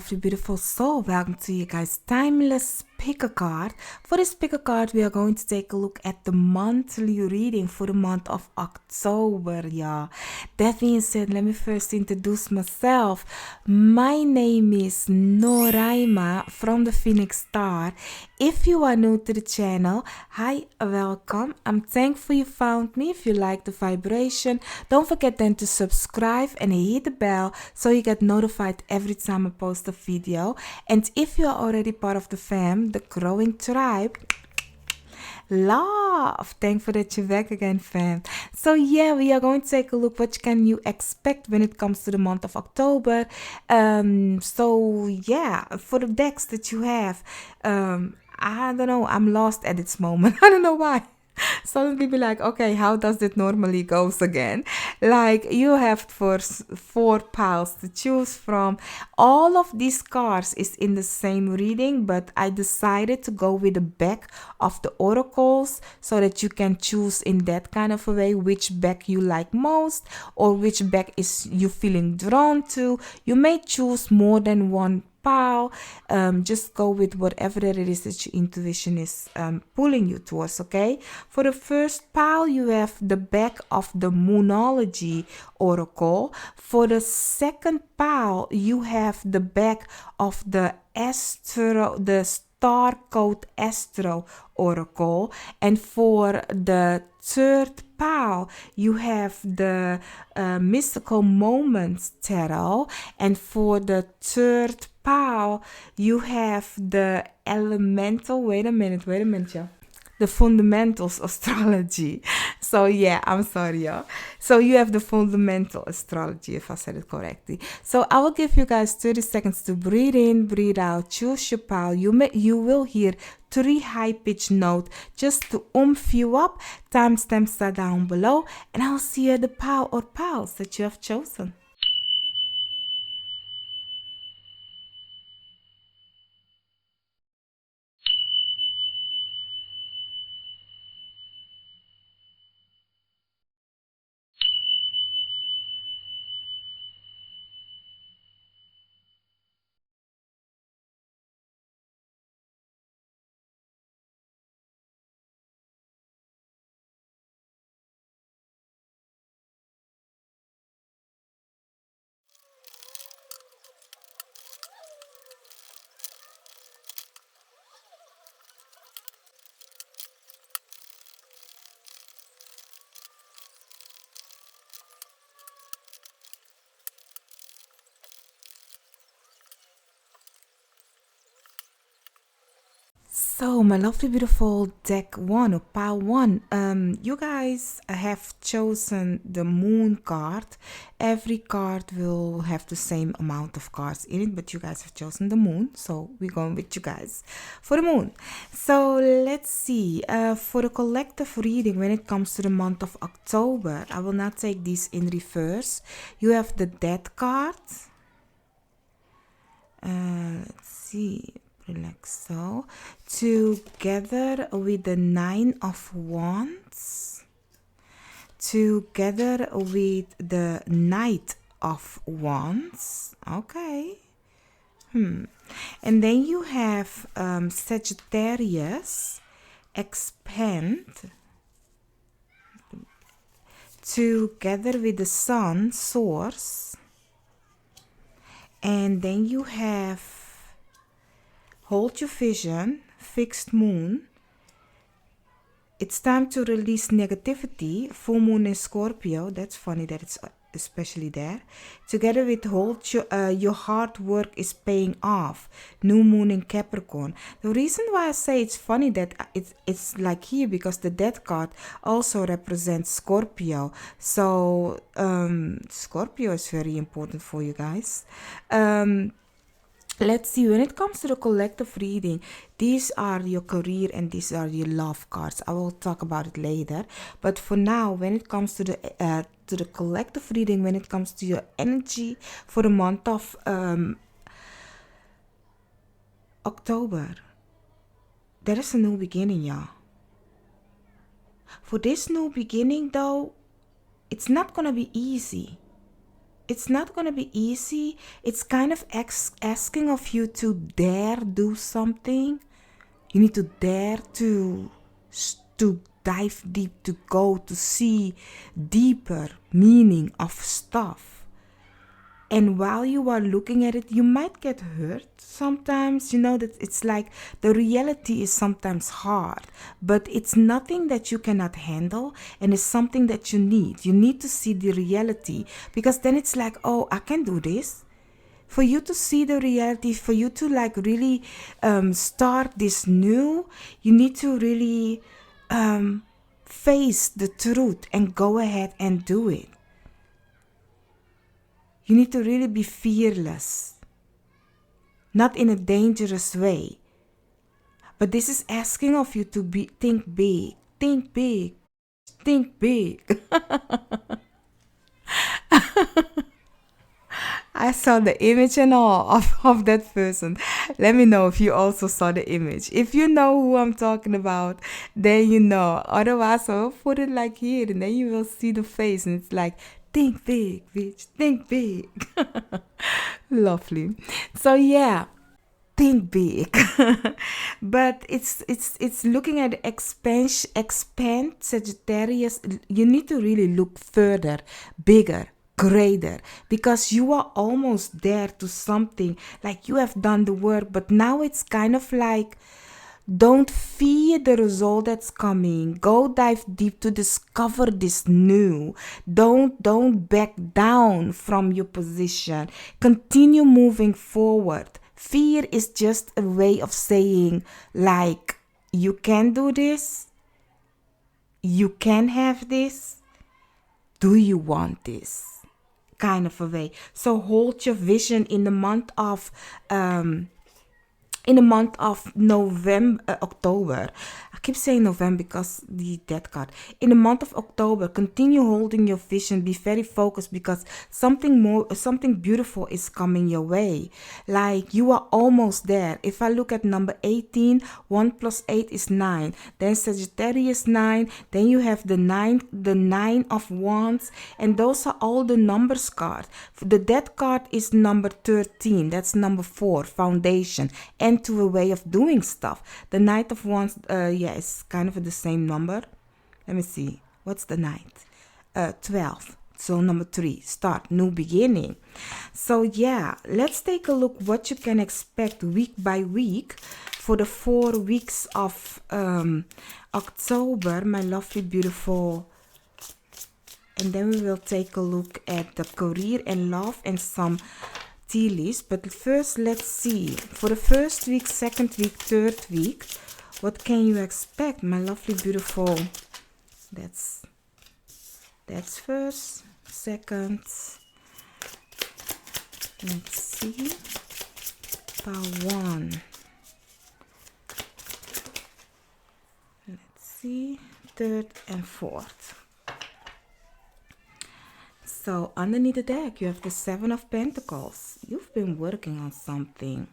lovely, beautiful soul. Welcome to you guys' timeless pick a card. For this pick a card, we are going to take a look at the monthly reading for the month of October, y'all. That being said, let me first introduce myself. My name is Noraima from the Phoenix Star. If you are new to the channel, hi, welcome. I'm thankful you found me. If you like the vibration, don't forget then to subscribe and hit the bell so you get notified every time I post a video. And if you are already part of the fam, the growing tribe, love, thankful that you're back again, fam. So yeah, we are going to take a look what can you expect when it comes to the month of October. So yeah, for the decks that you have, I don't know, I'm lost at this moment. I don't know why. Suddenly be like, okay, how does it normally goes again? Like, you have four piles to choose from. All of these cards is in the same reading, but I decided to go with the back of the oracles so that you can choose in that kind of a way which back you like most or which back is you feeling drawn to. You may choose more than one pile. Just go with whatever that it is that your intuition is pulling you towards. Okay, for the first pile you have the back of the Moonology oracle. For the second pile you have the back of the Astro, the Starcode Astro oracle. And for the third pile you have the mystical moments tarot. And for the third pile you have the elemental, wait a minute, yeah, the fundamentals astrology. So yeah, I'm sorry, y'all. So you have the fundamental astrology, if I said it correctly. So I will give you guys 30 seconds to breathe in, breathe out, choose your pile. You will hear 3 high-pitched notes just to you up. Timestamps are down below, and I'll see you at the pile or piles that you have chosen. So, my lovely, beautiful deck one or pile one, you guys have chosen the moon card. Every card will have the same amount of cards in it, but you guys have chosen the moon, so we're going with you guys for the moon. So, let's see. For the collective reading, when it comes to the month of October, I will not take these in reverse. You have the Death card. Let's see. Relax. So together with the 9 of Wands, together with the Knight of Wands. Okay. And then you have Sagittarius, Expand, together with the Sun, Source. And then you have Hold Your Vision, Fixed Moon. It's time to release negativity, full moon in Scorpio. That's funny that it's especially there. Together with Hold Your hard work is paying off, new moon in Capricorn. The reason why I say it's funny that it's like here, because the Death card also represents Scorpio. So Scorpio is very important for you guys. Let's see, when it comes to the collective reading, these are your career and these are your love cards. I will talk about it later. But for now, when it comes to the collective reading, when it comes to your energy for the month of October, there is a new beginning, y'all. For this new beginning, though, it's not gonna be easy. it's not going to be easy. It's kind of asking of you to dare do something. You need to dare to dive deep, to go to see deeper meaning of stuff. And while you are looking at it, you might get hurt sometimes. You know that it's like the reality is sometimes hard, but it's nothing that you cannot handle, and it's something that you need. You need to see the reality, because then it's like, oh, I can do this. For you to see the reality, for you to like really start this new, you need to really face the truth and go ahead and do it. You need to really be fearless, not in a dangerous way. But this is asking of you to think big, think big, think big. I saw the image and all of that person. Let me know if you also saw the image. If you know who I'm talking about, then you know. Otherwise, I'll put it like here, and then you will see the face, and it's like, think big, bitch, think big. Lovely. So yeah, think big. But it's looking at expand Sagittarius. You need to really look further, bigger, greater, because you are almost there to something. Like you have done the work, but now it's kind of like, don't fear the result that's coming. Go dive deep to discover this new. Don't back down from your position. Continue moving forward. Fear is just a way of saying, like, you can do this. You can have this. Do you want this? Kind of a way. So hold your vision in the month of November, October. I keep saying November because the death card. In the month of October, continue holding your vision. Be very focused, because something beautiful is coming your way. Like you are almost there. If I look at number 18, 1 plus 8 is 9. Then Sagittarius 9. Then you have the 9 of wands, and those are all the numbers card. The death card is number 13. That's number 4, foundation, and to a way of doing stuff. The Knight of Wands, it's kind of the same number. Let me see. What's the Knight? 12. So number 3, start, new beginning. So yeah, let's take a look what you can expect week by week for the 4 weeks of October, my lovely, beautiful. And then we will take a look at the career and love and some tea leaves. But first, let's see. For the first week, second week, third week, what can you expect, my lovely, beautiful? That's first, second. Let's see. Power 1. Let's see. Third and fourth. So underneath the deck, you have the 7 of Pentacles. You've been working on something.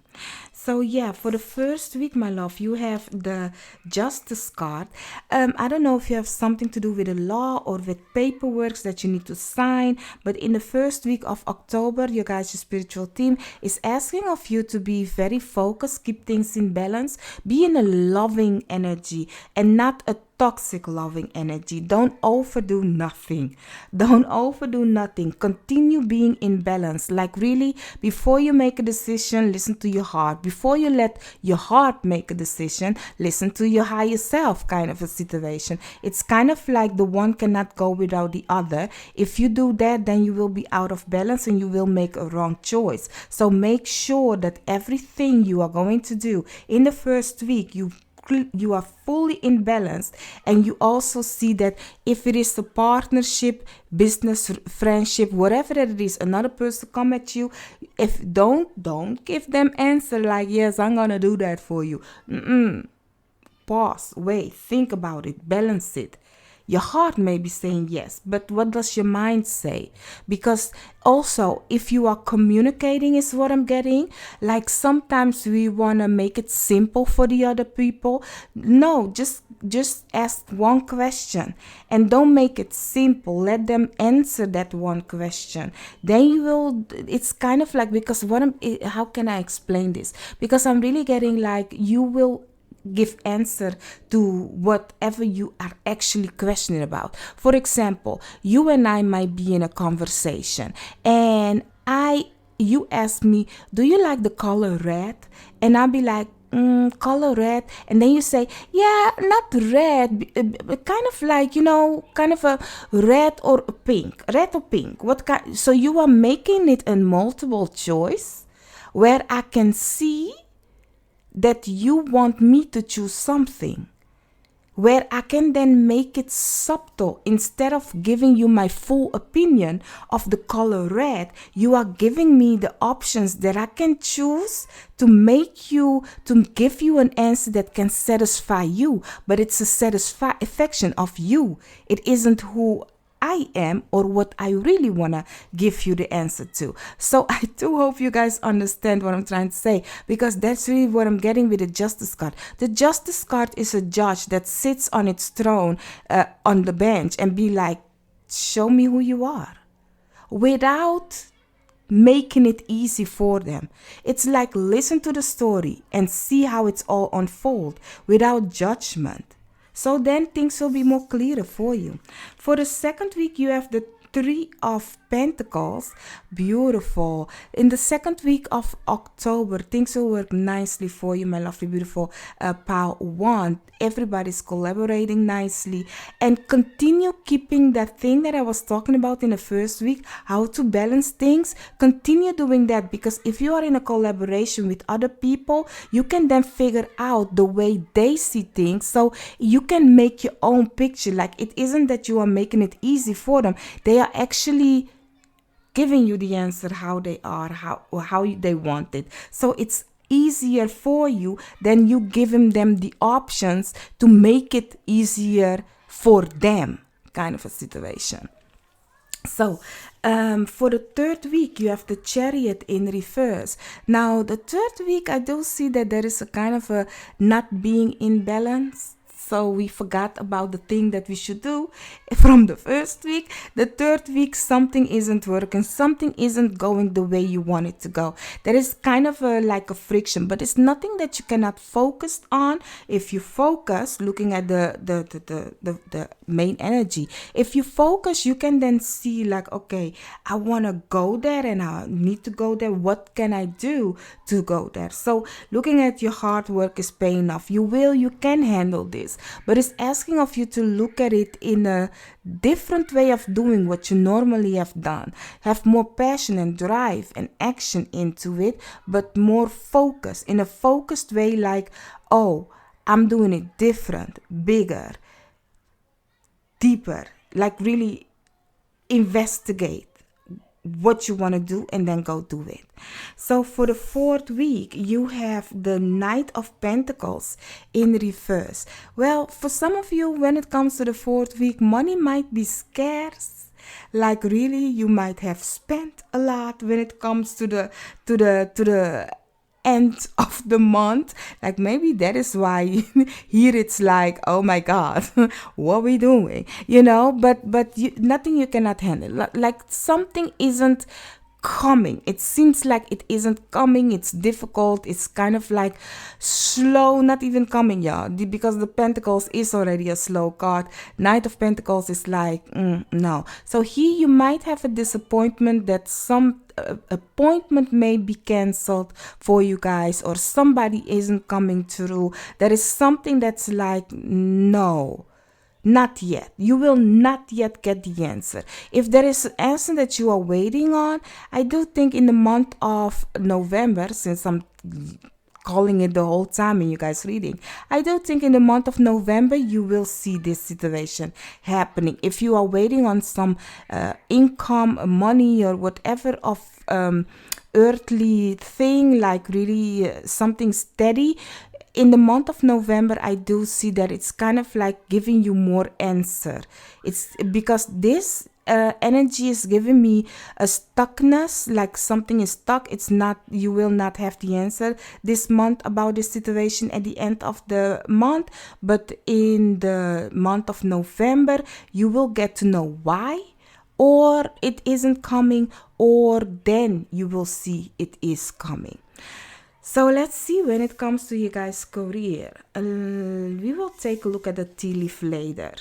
So yeah, for the first week, my love, you have the Justice card. I don't know if you have something to do with the law or with paperwork that you need to sign. But in the first week of October, your guys' spiritual team is asking of you to be very focused, keep things in balance, be in a loving energy and not a toxic loving energy. Don't overdo nothing. Don't overdo nothing. Continue being in balance. Like really, before you make a decision, listen to your heart. Before you let your heart make a decision, listen to your higher self, kind of a situation. It's kind of like the one cannot go without the other. If you do that, then you will be out of balance and you will make a wrong choice. So make sure that everything you are going to do in the first week, you are fully in balance, and you also see that if it is a partnership, business, friendship, whatever that it is, another person come at you, if don't give them answer like, yes, I'm gonna do that for you. Pause, wait, think about it, balance it. Your heart may be saying yes, but what does your mind say? Because also, if you are communicating, is what I'm getting. Like sometimes we want to make it simple for the other people. No, just ask one question and don't make it simple. Let them answer that one question. Then you will. It's kind of like, because how can I explain this? Because I'm really getting like you will give answer to whatever you are actually questioning about. For example, you and I might be in a conversation and you ask me, do you like the color red? And I'll be like, color red. And then you say, yeah, not red, kind of like, kind of a red or a pink. Red or pink, what kind? So you are making it a multiple choice where I can see that you want me to choose something, where I can then make it subtle. Instead of giving you my full opinion of the color red, you are giving me the options that I can choose to give you an answer that can satisfy you, but it's a satisfaction of you. It isn't who I am or what I really want to give you the answer to. So I do hope you guys understand what I'm trying to say, because that's really what I'm getting with the Justice card. The Justice card is a judge that sits on its throne on the bench and be like, show me who you are, without making it easy for them. It's like, listen to the story and see how it's all unfold without judgment. So then things will be more clearer for you. For the second week, you have the Three of Pentacles. Beautiful. In the second week of October, things will work nicely for you, my lovely, beautiful pile one. Everybody's collaborating nicely, and continue keeping that thing that I was talking about in the first week, how to balance things. Continue doing that, because if you are in a collaboration with other people, you can then figure out the way they see things, so you can make your own picture. Like, it isn't that you are making it easy for them. They are actually giving you the answer how they are, how they want it. So it's easier for you than you giving them the options to make it easier for them, kind of a situation. So for the third week, you have the Chariot in reverse. Now, the third week, I do see that there is a kind of a not being in balance. So we forgot about the thing that we should do from the first week. The third week, something isn't working. Something isn't going the way you want it to go. There is kind of like a friction, but it's nothing that you cannot focus on. If you focus, looking at the main energy, if you focus, you can then see like, okay, I want to go there and I need to go there. What can I do to go there? So looking at your hard work is paying off. You can handle this. But it's asking of you to look at it in a different way of doing what you normally have done. Have more passion and drive and action into it, but more focus, in a focused way, like, oh, I'm doing it different, bigger, deeper, like really investigate what you want to do and then go do it. So for the fourth week, you have the Knight of Pentacles in reverse. Well, for some of you, when it comes to the fourth week, money might be scarce. Like really, you might have spent a lot when it comes to the end of the month. Like maybe that is why here it's like, oh my God, what are we doing? But nothing you cannot handle. Like something isn't coming. It seems like it isn't coming. It's difficult. It's kind of like slow, not even coming, y'all. Because the Pentacles is already a slow card. Knight of Pentacles is like, no. So here you might have a disappointment that some appointment may be cancelled for you guys, or somebody isn't coming through. There is something that's like, no. Not yet. You will not yet get the answer. If there is an answer that you are waiting on, I do think in the month of November, since I'm calling it the whole time in you guys reading, I do think in the month of November you will see this situation happening. If you are waiting on some income, money, or whatever of earthly thing, like really something steady, in the month of November, I do see that it's kind of like giving you more answer. It's because this energy is giving me a stuckness, like something is stuck. It's not, you will not have the answer this month about this situation at the end of the month, but in the month of November, you will get to know why, or it isn't coming, or then you will see it is coming. So let's see when it comes to you guys' career. We will take a look at the tea leaf later.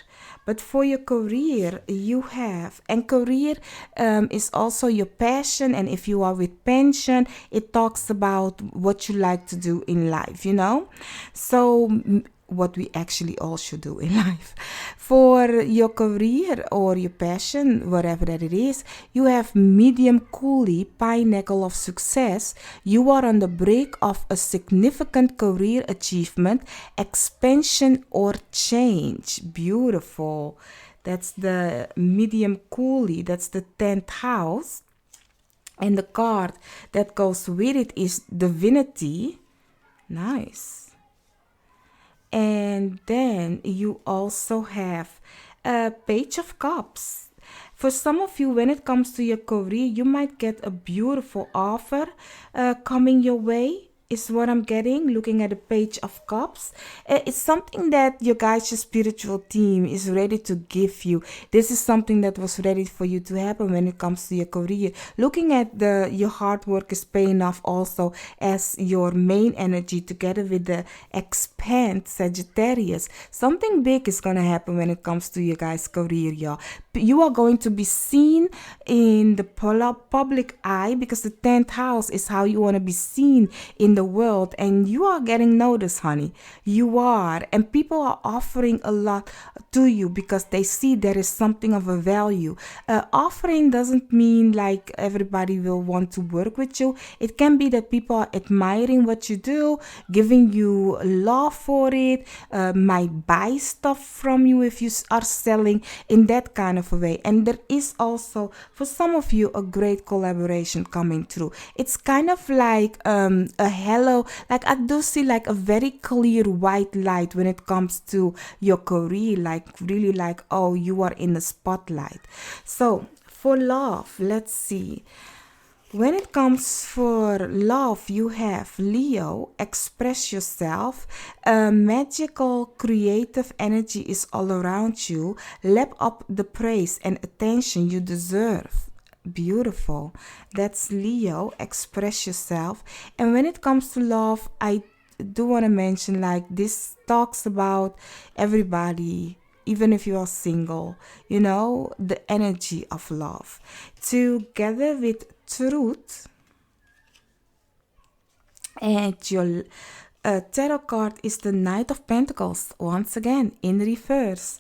But for your career, you have, and career is also your passion. And if you are with pension, it talks about what you like to do in life, you know? So what we actually all should do in life. For your career or your passion, whatever that it is, you have medium coolie, pinnacle of success. You are on the brink of a significant career achievement, expansion or change. Beautiful. That's the medium coolie. That's the 10th house. And the card that goes with it is divinity. Nice. And then you also have a page of cups. For some of you, when it comes to your career, you might get a beautiful offer coming your way, is what I'm getting, looking at the page of cups. It's something that your guys' spiritual team is ready to give you. This is something that was ready for you to happen when it comes to your career. Looking at your hard work is paying off also as your main energy together with the expand Sagittarius. Something big is going to happen when it comes to your guys' career, y'all. You are going to be seen in the public eye, because the 10th house is how you want to be seen in the world, and you are getting noticed, honey. You are, and people are offering a lot to you because they see there is something of a value. Offering doesn't mean like everybody will want to work with you. It can be that people are admiring what you do, giving you love for it, might buy stuff from you if you are selling in that kind of a way. And there is also, for some of you, a great collaboration coming through. It's kind of like a hello, like I do see like a very clear white light when it comes to your career, like really like, oh, you are in the spotlight. So for love, let's see. When it comes for love, you have Leo, express yourself. Magical, creative energy is all around you. Lap up the praise and attention you deserve. Beautiful. That's Leo, express yourself. And when it comes to love, I do want to mention like this talks about everybody, even if you are single, you know, the energy of love. Together with truth, and your tarot card is the Knight of Pentacles, once again in reverse.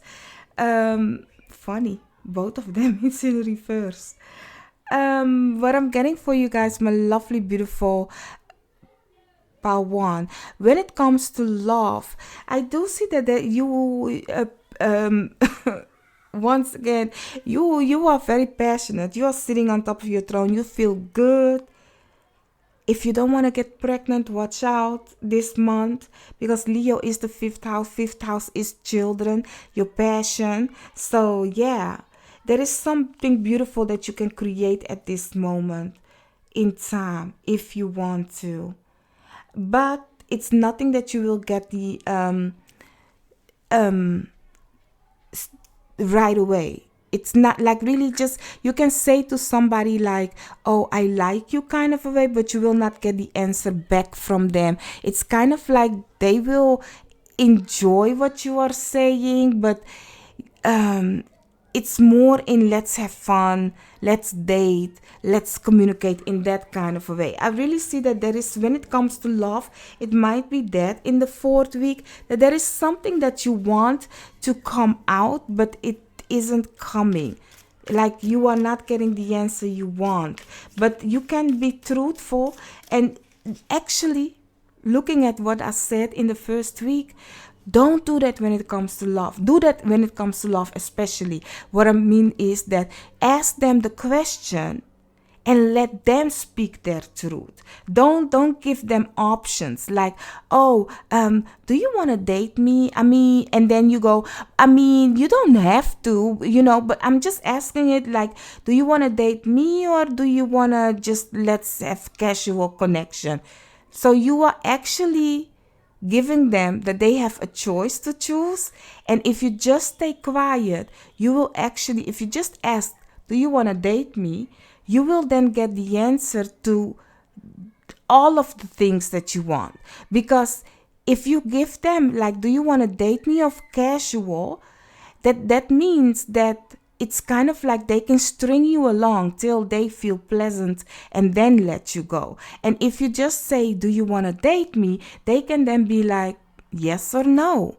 Funny, both of them is in reverse. What I'm getting for you guys, my lovely, beautiful Pawan, when it comes to love, I do see that you once again, you are very passionate. You are sitting on top of your throne. You feel good. If you don't want to get pregnant, watch out this month, because Leo is the 5th house. 5th house is children, your passion. So yeah, there is something beautiful that you can create at this moment in time if you want to. But it's nothing that you will get the right away. It's not like really just, you can say to somebody like, oh, I like you kind of a way, but you will not get the answer back from them. It's kind of like they will enjoy what you are saying, but it's more in let's have fun, let's date, let's communicate in that kind of a way. I really see that there is, when it comes to love, it might be that in the 4th week, that there is something that you want to come out, but it isn't coming. Like you are not getting the answer you want. But you can be truthful, and actually, looking at what I said in the first week, don't do that when it comes to love. Do that when it comes to love, especially. What I mean is that ask them the question and let them speak their truth. Don't give them options like, oh, do you want to date me? I mean, and then you go, I mean, you don't have to, but I'm just asking it like, do you want to date me, or do you want to just let's have casual connection? So you are actually giving them that they have a choice to choose. And if you just stay quiet, you will actually, if you just ask, do you want to date me? You will then get the answer to all of the things that you want. Because if you give them like, do you want to date me of casual, that means that it's kind of like they can string you along till they feel pleasant and then let you go. And if you just say, do you want to date me, they can then be like, yes or no,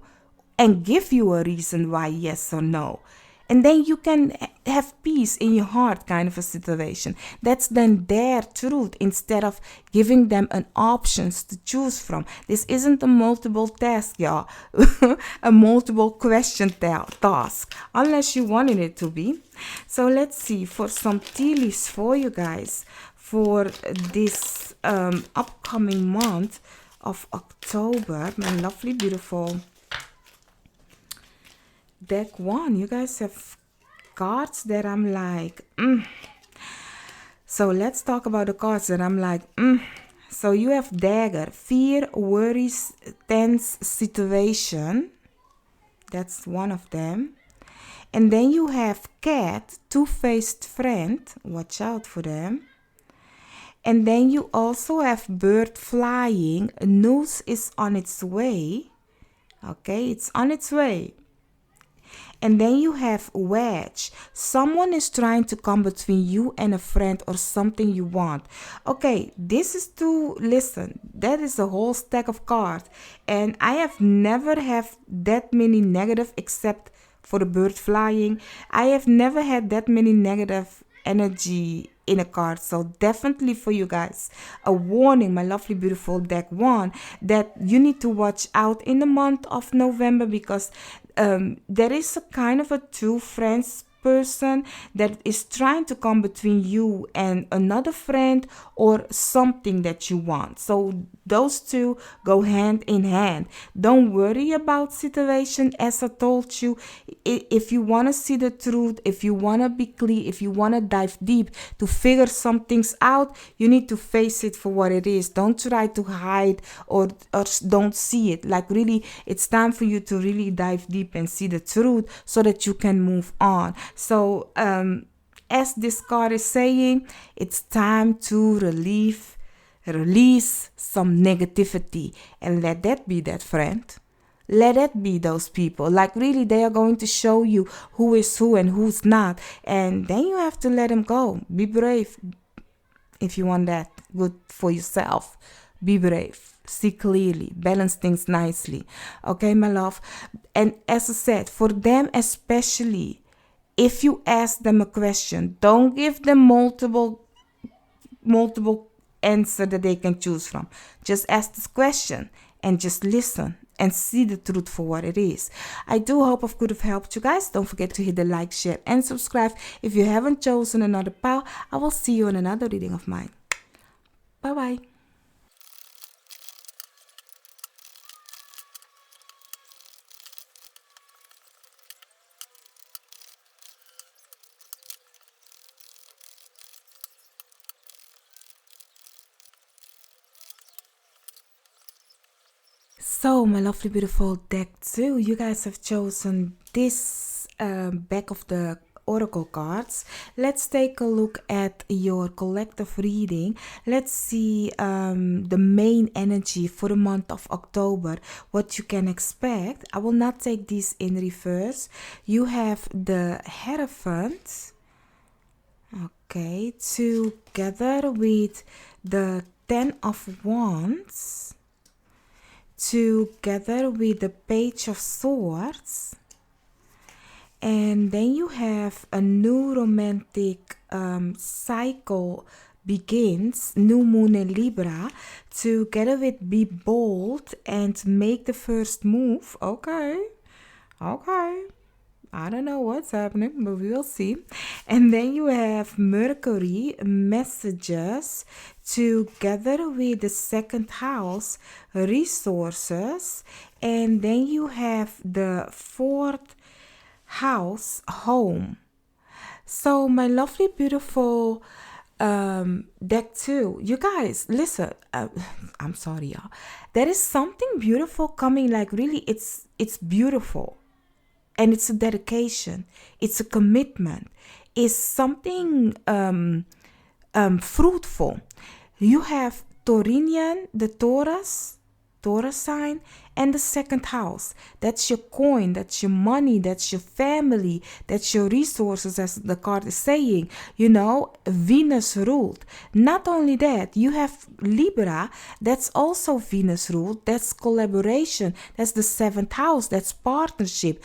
and give you a reason why yes or no. And then you can have peace in your heart, kind of a situation. That's then their truth, instead of giving them an options to choose from. This isn't a multiple task, y'all. A multiple question task, unless you wanted it to be. So let's see for some tea leaves for you guys for this upcoming month of October. My lovely, beautiful deck one. You guys have cards that I'm like, So let's talk about the cards that I'm like, So you have dagger, fear, worries, tense situation. That's one of them. And then you have cat, two-faced friend. Watch out for them. And then you also have bird flying. News is on its way. Okay, it's on its way. And then you have wedge. Someone is trying to come between you and a friend or something you want. Okay, this is to listen. That is a whole stack of cards. And I have never had that many negative except for the bird flying. I have never had that many negative energy in a card. So definitely for you guys, a warning, my lovely, beautiful deck one, that you need to watch out in the month of November, because there is a kind of a true friends person that is trying to come between you and another friend or something that you want. So those two go hand in hand. Don't worry about situation. As I told you, if you want to see the truth, if you want to be clear, if you want to dive deep to figure some things out, you need to face it for what it is. Don't try to hide or don't see it. Like really, it's time for you to really dive deep and see the truth so that you can move on. So as this card is saying, it's time to release some negativity, and let that be that friend. Let it be those people. Like really, they are going to show you who is who and who's not, and then you have to let them go. Be brave if you want that good for yourself. Be brave. See clearly. Balance things nicely. Okay, my love. And as I said, for them especially, if you ask them a question, don't give them multiple answer that they can choose from. Just ask this question and just listen and see the truth for what it is. I do hope I could have helped you guys. Don't forget to hit the like, share, and subscribe. If you haven't chosen another pile, I will see you in another reading of mine. Bye-bye. So, my lovely, beautiful deck 2, you guys have chosen this back of the oracle cards. Let's take a look at your collective reading. Let's see the main energy for the month of October, what you can expect. I will not take these in reverse. You have the Hierophant, okay, together with the Ten of Wands, together with the Page of Swords, and then you have a new romantic cycle begins, new moon in Libra, together with be bold and make the first move. Okay, I don't know what's happening, but we will see. And then you have Mercury messages together with the second house, resources. And then you have the fourth house, home. So, my lovely, beautiful deck two. You guys, listen. I'm sorry, y'all. There is something beautiful coming. Like really, it's beautiful, and it's a dedication. It's a commitment. It's something fruitful. You have Taurinian, the Taurus sign, and the second house. That's your coin, that's your money, that's your family, that's your resources, as the card is saying. Venus ruled. Not only that, you have Libra, that's also Venus ruled. That's collaboration, that's the seventh house, that's partnership,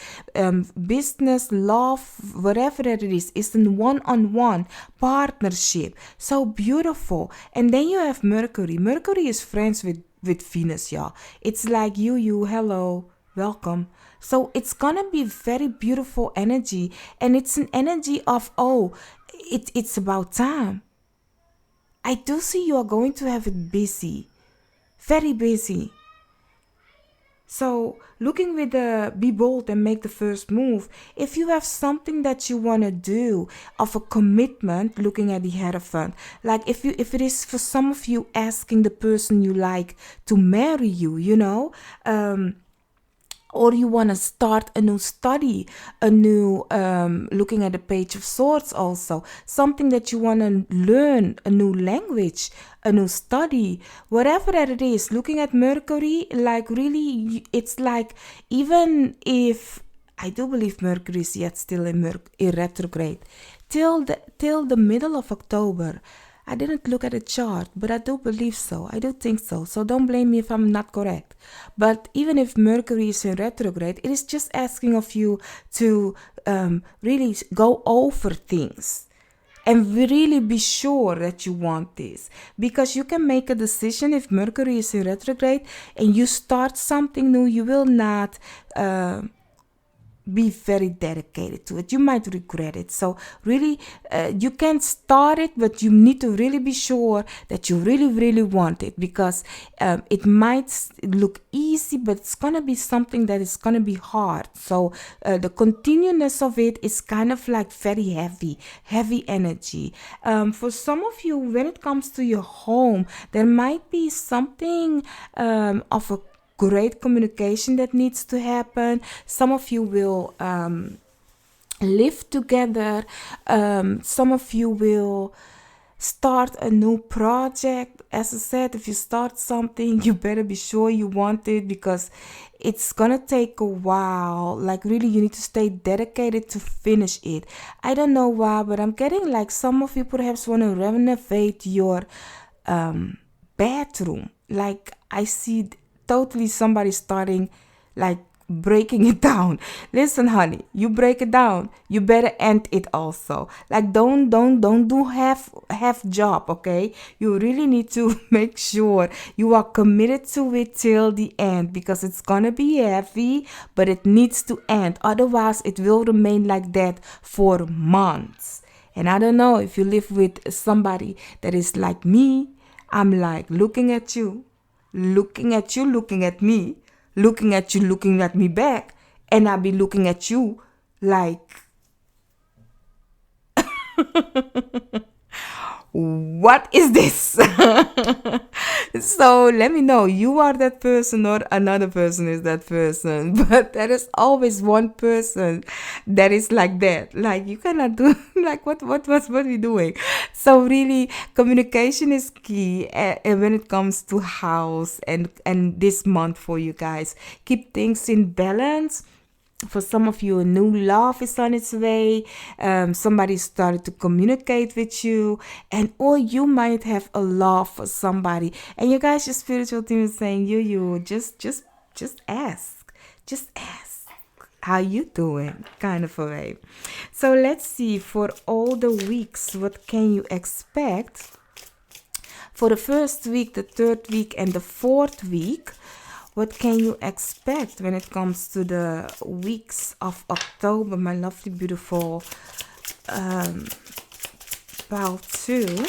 business, love, whatever that it is. It's a one-on-one partnership. So beautiful. And then you have Mercury. Mercury is friends with Venus, y'all. It's like you, hello, welcome. So it's gonna be very beautiful energy, and it's an energy of it's about time. I do see you are going to have it busy, very busy. So looking with the be bold and make the first move. If you have something that you want to do of a commitment, looking at the Hierophant, like if it is for some of you asking the person you like to marry you, or you want to start a new study, a new looking at the Page of Swords, also something that you want to learn, a new language, a new study, whatever that it is. Looking at Mercury, like really, it's like, even if I do believe Mercury is yet still in retrograde till the middle of October. I didn't look at a chart, but I do believe so. I do think so. So don't blame me if I'm not correct. But even if Mercury is in retrograde, it is just asking of you to really go over things and really be sure that you want this. Because you can make a decision if Mercury is in retrograde and you start something new, you will not be very dedicated to it. You might regret it. So really, you can start it, but you need to really be sure that you really, really want it, because it might look easy, but it's gonna be something that is gonna be hard. So the continuous of it is kind of like very heavy energy. For some of you, when it comes to your home, there might be something of a great communication that needs to happen. Some of you will live together. Some of you will start a new project. As I said, if you start something, you better be sure you want it, because it's gonna take a while. Like really, you need to stay dedicated to finish it. I don't know why, but I'm getting like some of you perhaps want to renovate your bathroom. Like I see totally somebody starting like breaking it down. Listen, honey, you break it down, you better end it also. Like don't do half job, okay? You really need to make sure you are committed to it till the end, because it's gonna be heavy, but it needs to end. Otherwise, it will remain like that for months. And I don't know if you live with somebody that is like me. I'm like looking at you, looking at you, looking at me, looking at you, looking at me back, and I'll be looking at you like, what is this? So let me know, you are that person or another person is that person. But there is always one person that is like that. Like you cannot do like what we doing. So really, communication is key when it comes to house and this month for you guys. Keep things in balance. For some of you, a new love is on its way. Somebody started to communicate with you, or you might have a love for somebody. And you guys, your spiritual team is saying, you just ask, how you doing, kind of a way. So let's see, for all the weeks, what can you expect for the first week, the third week, and the fourth week? what can you expect when it comes to the weeks of October, my lovely, beautiful pile 2?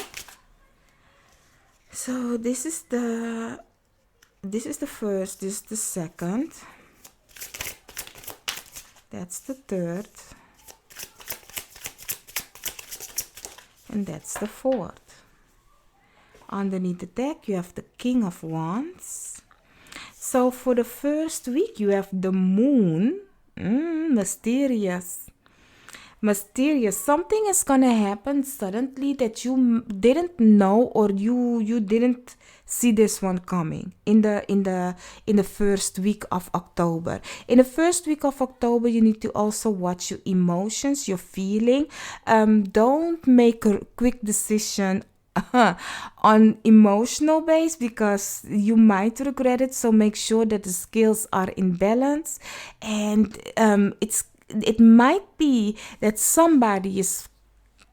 So this is the first, this is the second, that's the third, and that's the fourth. Underneath the deck you have the King of Wands. So for the first week you have the Moon. Mysterious. Something is gonna happen suddenly that you didn't know, or you didn't see this one coming in the first week of October. In the first week of October, you need to also watch your emotions, your feeling. Don't make a quick decision on emotional base, because you might regret it. So make sure that the scales are in balance, and it might be that somebody is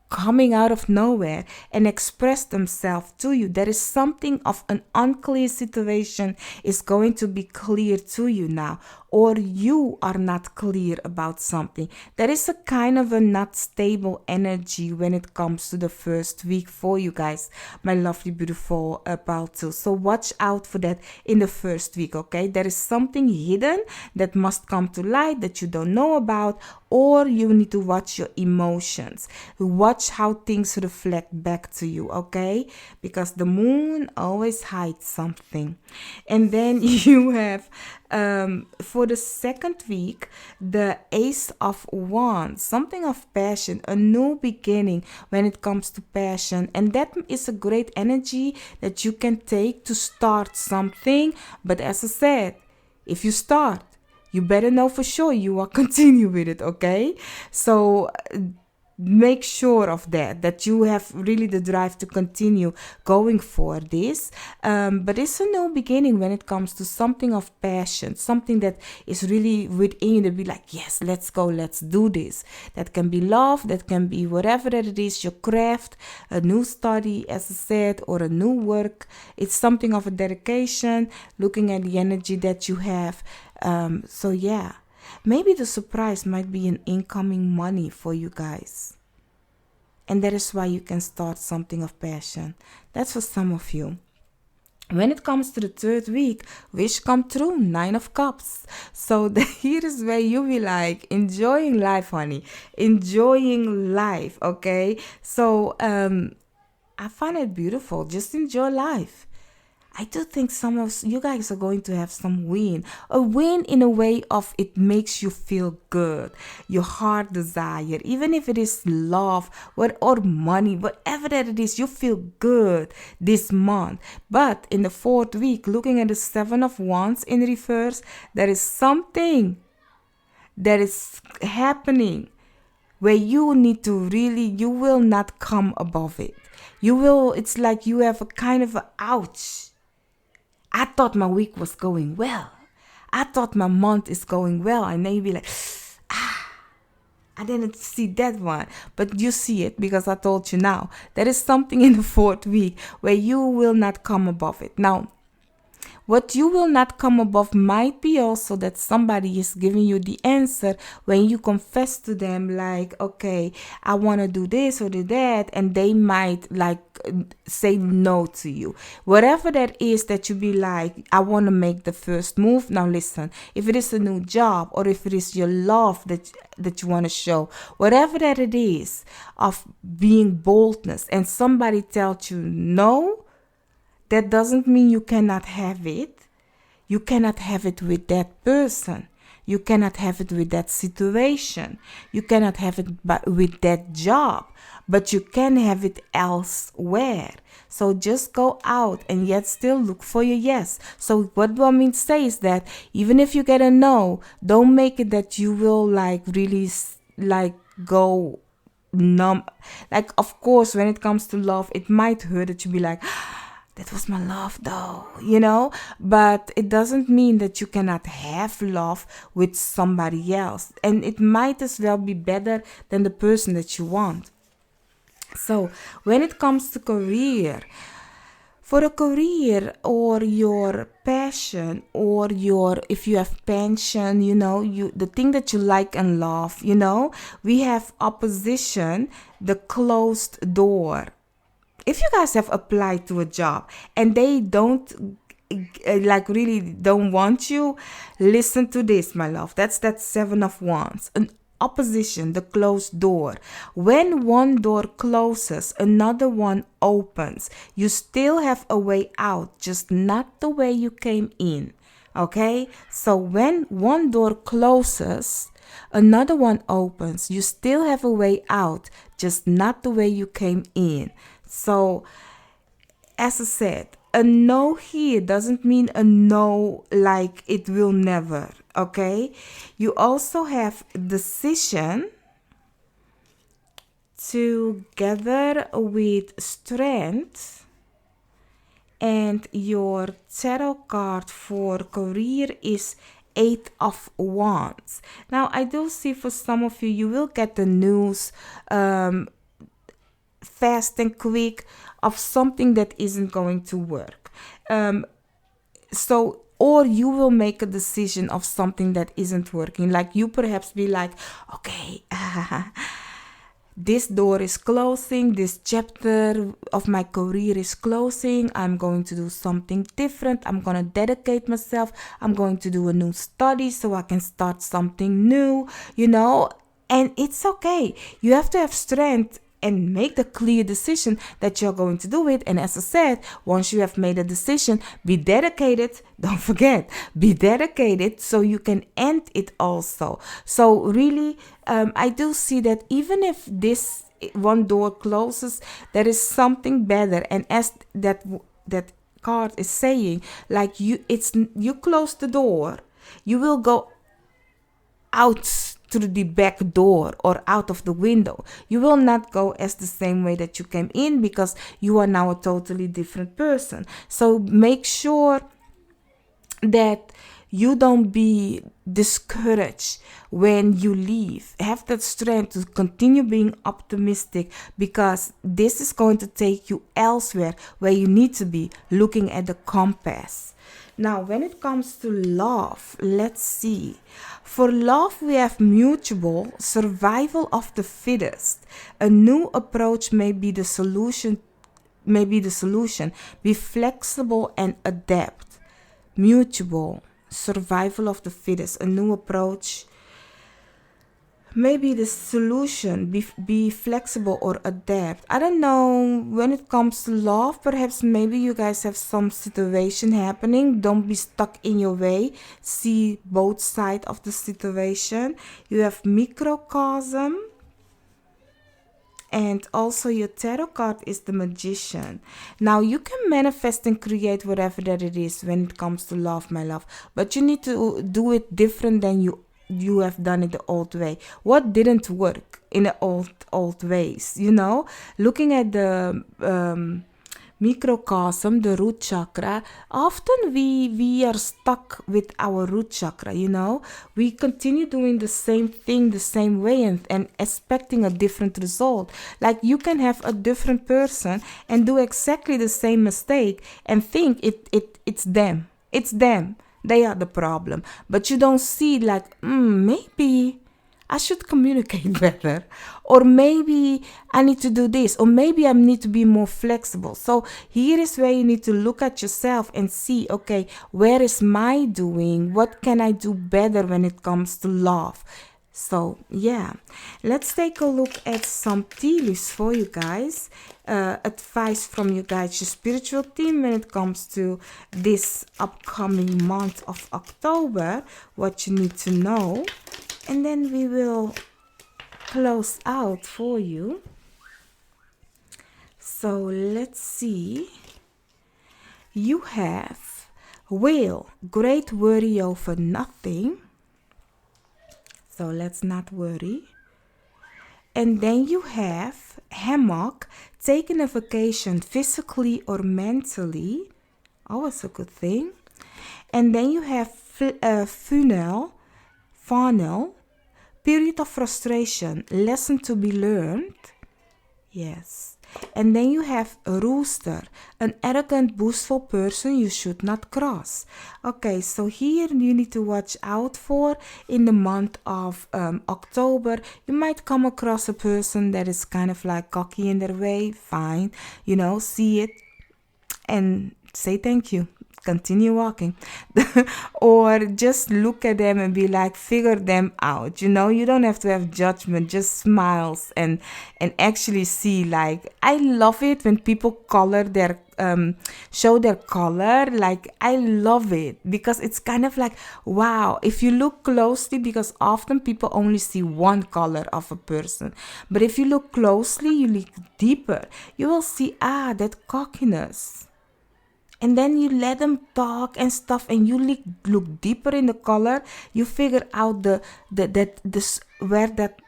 coming out of nowhere and express themselves to you. There is something of an unclear situation is going to be clear to you now, or you are not clear about something. There is a kind of a not stable energy when it comes to the first week for you guys, my lovely, beautiful Balto. So watch out for that in the first week, okay? There is something hidden that must come to light that you don't know about, or you need to watch your emotions. Watch how things reflect back to you, okay? Because the moon always hides something. And then you have for the second week the Ace of Wands, something of passion, a new beginning when it comes to passion. And that is a great energy that you can take to start something. But as I said, if you start, you better know for sure you will continue with it, okay? So make sure of that you have really the drive to continue going for this. But it's a new beginning when it comes to something of passion, something that is really within you to be like, yes, let's go, let's do this. That can be love, that can be whatever that it is, your craft, a new study, as I said, or a new work. It's something of a dedication, looking at the energy that you have. So yeah, maybe the surprise might be an incoming money for you guys. And that is why you can start something of passion. That's for some of you. When it comes to the third week, wish come true, 9 of Cups. So here is where you be like, enjoying life, honey. Enjoying life, okay? So I find it beautiful. Just enjoy life. I do think some of you guys are going to have some win. A win in a way of it makes you feel good. Your heart desire, even if it is love or money, whatever that it is, you feel good this month. But in the fourth week, looking at the 7 of Wands in reverse, there is something that is happening where you need to really, you will not come above it. It's like you have a kind of a ouch. I thought my week was going well. I thought my month is going well. And then you be like, I didn't see that one. But you see it because I told you now. There is something in the fourth week where you will not come above it. Now, what you will not come above might be also that somebody is giving you the answer when you confess to them like, okay, I want to do this or do that, and they might like say no to you. Whatever that is that you be like, I want to make the first move. Now listen, if it is a new job or if it is your love that you want to show, whatever that it is of being boldness, and somebody tells you no, that doesn't mean you cannot have it. You cannot have it with that person. You cannot have it with that situation. You cannot have it with that job. But you can have it elsewhere. So just go out and yet still look for your yes. So what do I mean to say is that even if you get a no, don't make it that you will like really like go numb. Like, of course, when it comes to love, it might hurt that you be like, that was my love though, but it doesn't mean that you cannot have love with somebody else. And it might as well be better than the person that you want. So when it comes to career, For a career or your passion or your, if you have pension, the thing that you like and love, we have opposition, the closed door. If you guys have applied to a job and they don't really don't want you, listen to this, my love. That's that 7 of Wands. An opposition, the closed door. When one door closes, another one opens. You still have a way out, just not the way you came in. Okay? So when one door closes, another one opens. You still have a way out, just not the way you came in. So, as I said, a no here doesn't mean a no like it will never, okay? You also have decision together with strength, and your tarot card for career is 8 of Wands. Now, I do see for some of you, you will get the news fast and quick of something that isn't going to work. Or you will make a decision of something that isn't working. Like you perhaps be like, okay, this door is closing, this chapter of my career is closing, I'm going to do something different, I'm going to dedicate myself, I'm going to do a new study so I can start something new, and it's okay. You have to have strength and make the clear decision that you're going to do it. And as I said, once you have made a decision, be dedicated. Don't forget, be dedicated so you can end it also. So really, I do see that even if this one door closes, there is something better. And as that card is saying, like you close the door, you will go out through the back door or out of the window. You will not go as the same way that you came in, because you are now a totally different person. So make sure that you don't be discouraged when you leave. Have that strength to continue being optimistic, because this is going to take you elsewhere where you need to be, looking at the compass. Now, when it comes to love, let's see. For love, we have mutual, survival of the fittest. A new approach may be the solution. Be flexible and adapt. Mutual, survival of the fittest. A new approach. Maybe the solution, be flexible or adapt. I don't know, when it comes to love, perhaps maybe you guys have some situation happening. Don't be stuck in your way. See both sides of the situation. You have microcosm. And also your tarot card is the Magician. Now you can manifest and create whatever that it is when it comes to love, my love. But you need to do it different than you have done it the old way. What didn't work in the old ways, looking at the microcosm, the root chakra, often we are stuck with our root chakra. We continue doing the same thing the same way and expecting a different result. Like you can have a different person and do exactly the same mistake and think it's them. They are the problem. But you don't see like, maybe I should communicate better. Or maybe I need to do this. Or maybe I need to be more flexible. So here is where you need to look at yourself and see, okay, where is my doing? What can I do better when it comes to love? So, yeah, let's take a look at some tea leaves for you guys. Advice from you guys, your spiritual team, when it comes to this upcoming month of October, what you need to know. And then we will close out for you. So, let's see. You have Whale, great worry over nothing. So let's not worry. And then you have Hammock, taking a vacation physically or mentally. Always a good thing. And then you have Funnel, period of frustration, lesson to be learned. Yes. And then you have a rooster, an arrogant, boastful person you should not cross. Okay, so here you need to watch out for in the month of October. You might come across a person that is kind of like cocky in their way. Fine, see it and say thank you. Continue walking. Or just look at them and be like, figure them out. You don't have to have judgment, just smiles and actually see. Like, I love it when people color their show their color. Like, I love it because it's kind of like, wow, if you look closely, because often people only see one color of a person, but if you look closely, you look deeper, you will see that cockiness. And then you let them talk and stuff, and you look deeper in the color. You figure out where that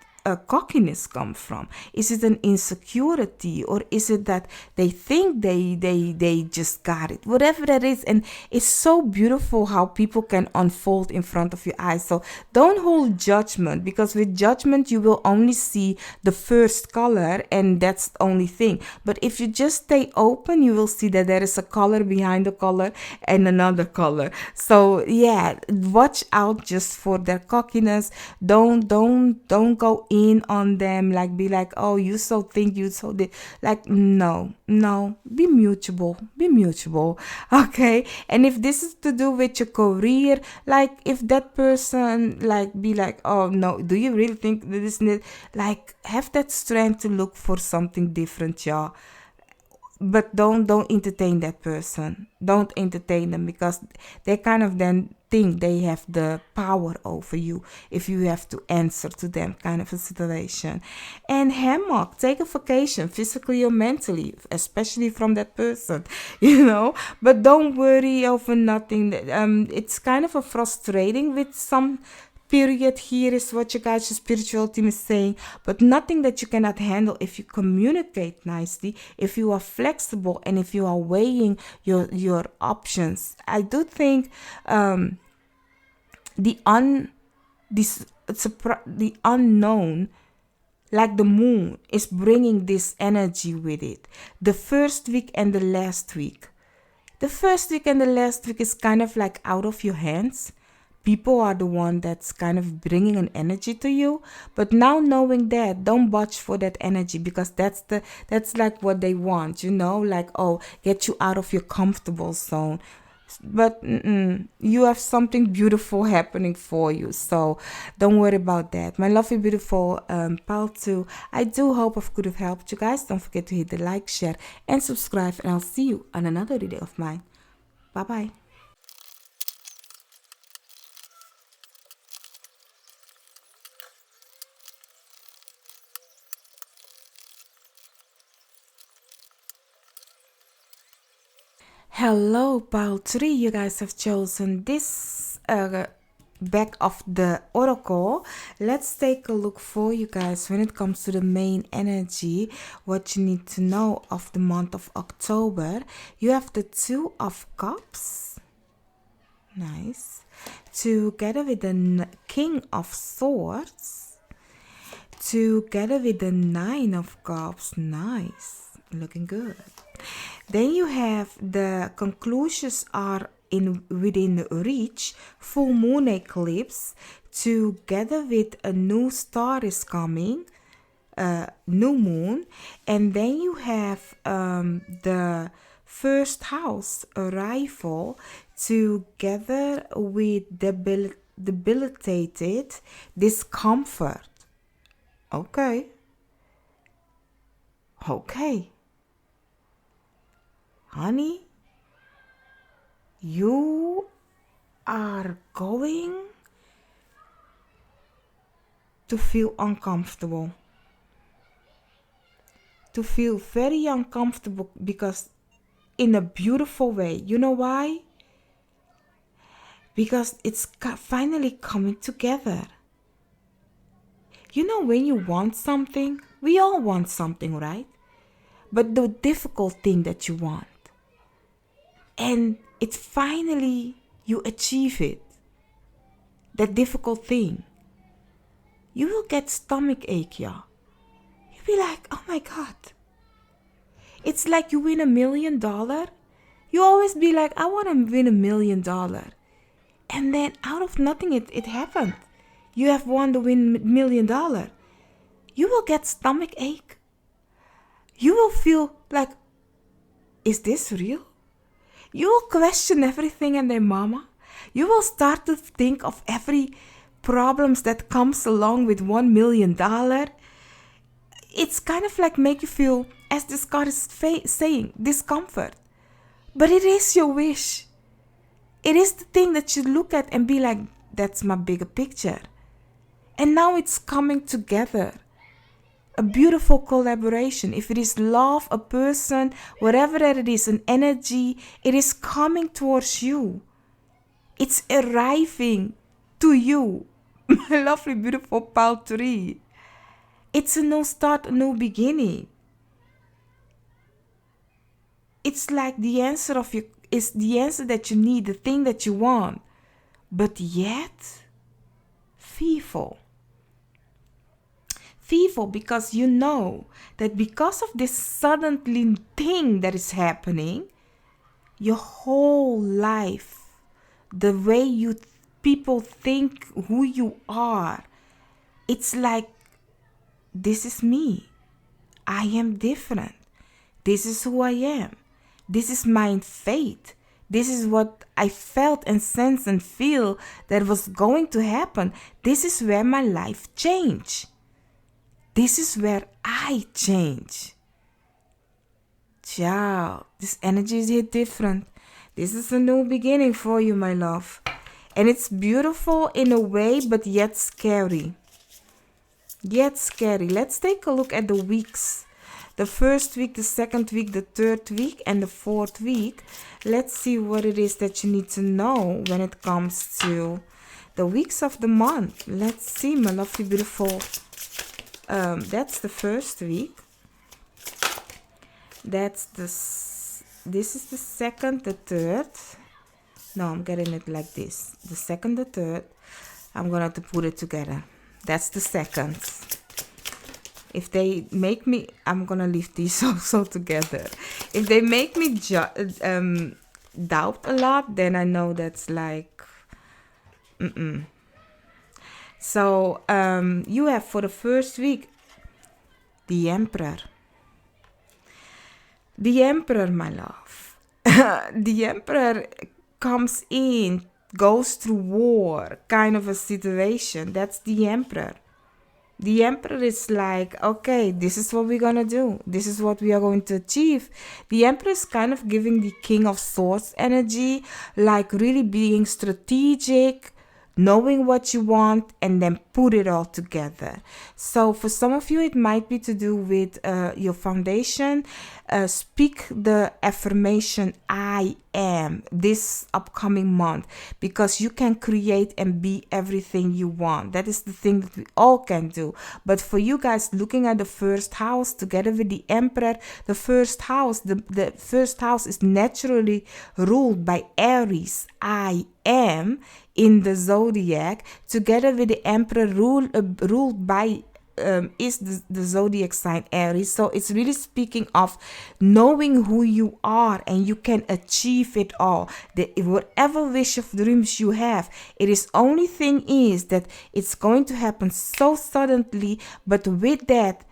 cockiness comes from. Is it an insecurity, or is it that they think they just got it? Whatever that is, and it's so beautiful how people can unfold in front of your eyes. So don't hold judgment, because with judgment you will only see the first color, and that's the only thing. But if you just stay open, you will see that there is a color behind the color and another color. So yeah, watch out just for their cockiness. Don't go in on them, like be like, oh, you so think, you so did. Like, no, be mutual. Okay. And if this is to do with your career, like if that person like be like, oh no, do you really think this and that? Like, have that strength to look for something different, y'all. But don't entertain that person. Don't entertain them, because they kind of then think they have the power over you if you have to answer to them, kind of a situation. And hammock, take a vacation, physically or mentally, especially from that person, but don't worry over nothing. It's kind of a frustrating with some period. Here is what you guys, your spiritual team is saying, but nothing that you cannot handle if you communicate nicely, if you are flexible, and if you are weighing your options. I do think the unknown, like the moon, is bringing this energy with it. The first week and the last week. The first week and the last week is kind of like out of your hands. People are the one that's kind of bringing an energy to you. But now knowing that, don't watch for that energy, because that's like what they want, like, oh, get you out of your comfortable zone. But you have something beautiful happening for you, so don't worry about that. My lovely, beautiful pal 2, I do hope I could have helped you guys. Don't forget to hit the like, share, and subscribe, and I'll see you on another video of mine. Bye bye. Hello, pile 3. You guys have chosen this back of the oracle. Let's take a look for you guys when it comes to the main energy, what you need to know of the month of October. You have the 2 of Cups. Nice. Together with the King of Swords. Together with the 9 of Cups. Nice. Looking good. Then you have the conclusions are within reach, full moon eclipse, together with a new star is coming, new moon. And then you have the first house arrival, together with debilitated discomfort. Okay. Honey, you are going to feel uncomfortable. To feel very uncomfortable, because in a beautiful way. You know why? Because it's finally coming together. When you want something, we all want something, right? But the difficult thing that you want, and it's finally you achieve it, that difficult thing, you will get stomach ache, y'all. You'll be like, oh my God, It's like you win $1 million. You always be like, I want to win $1 million. And then out of nothing, it happened. You have won the $1 million. You will get stomach ache. You will feel like, is this real? You will question everything and their mama. You will start to think of every problems that comes along with $1 million. It's kind of like make you feel, as this card is saying, discomfort. But it is your wish. It is the thing that you look at and be like, that's my bigger picture. And now it's coming together. A beautiful collaboration. If it is love, a person, whatever that it is, an energy, it is coming towards you. It's arriving to you. My lovely, beautiful pile 3. It's a new start, a new beginning. It's like the answer of is the answer that you need, the thing that you want. But yet, fearful. Fearful because you know that because of this suddenly thing that is happening, your whole life, the way people think who you are, it's like, this is me. I am different. This is who I am. This is my fate. This is what I felt and sense and feel that was going to happen. This is where my life changed. This is where I change. Ciao. This energy is hit different. This is a new beginning for you, my love. And it's beautiful in a way, but yet scary. Yet scary. Let's take a look at the weeks. The first week, the second week, the third week, and the fourth week. Let's see what it is that you need to know when it comes to the weeks of the month. Let's see, my lovely, beautiful. That's the first week. This is the second, the third. No, I'm getting it like this. The second, the third. I'm going to have to put it together. That's the second. If they make me, I'm going to leave these also together. If they make me doubt a lot, then I know that's like, So, you have for the first week, the Emperor. The Emperor, my love. The Emperor comes in, goes through war, kind of a situation. That's the Emperor. The Emperor is like, okay, this is what we're going to do. This is what we are going to achieve. The Emperor is kind of giving the King of Swords energy, like really being strategic, knowing what you want, and then put it all together. So for some of you, it might be to do with your foundation. Speak the affirmation, I am, this upcoming month, because you can create and be everything you want. That is the thing that we all can do. But for you guys looking at the first house together with the Emperor, the first house, the first house is naturally ruled by Aries, I am, in the zodiac, together with the Emperor ruled by is the zodiac sign Aries. So it's really speaking of knowing who you are, and you can achieve it all. Whatever wish of dreams you have, it is only thing is that it's going to happen so suddenly. But with that,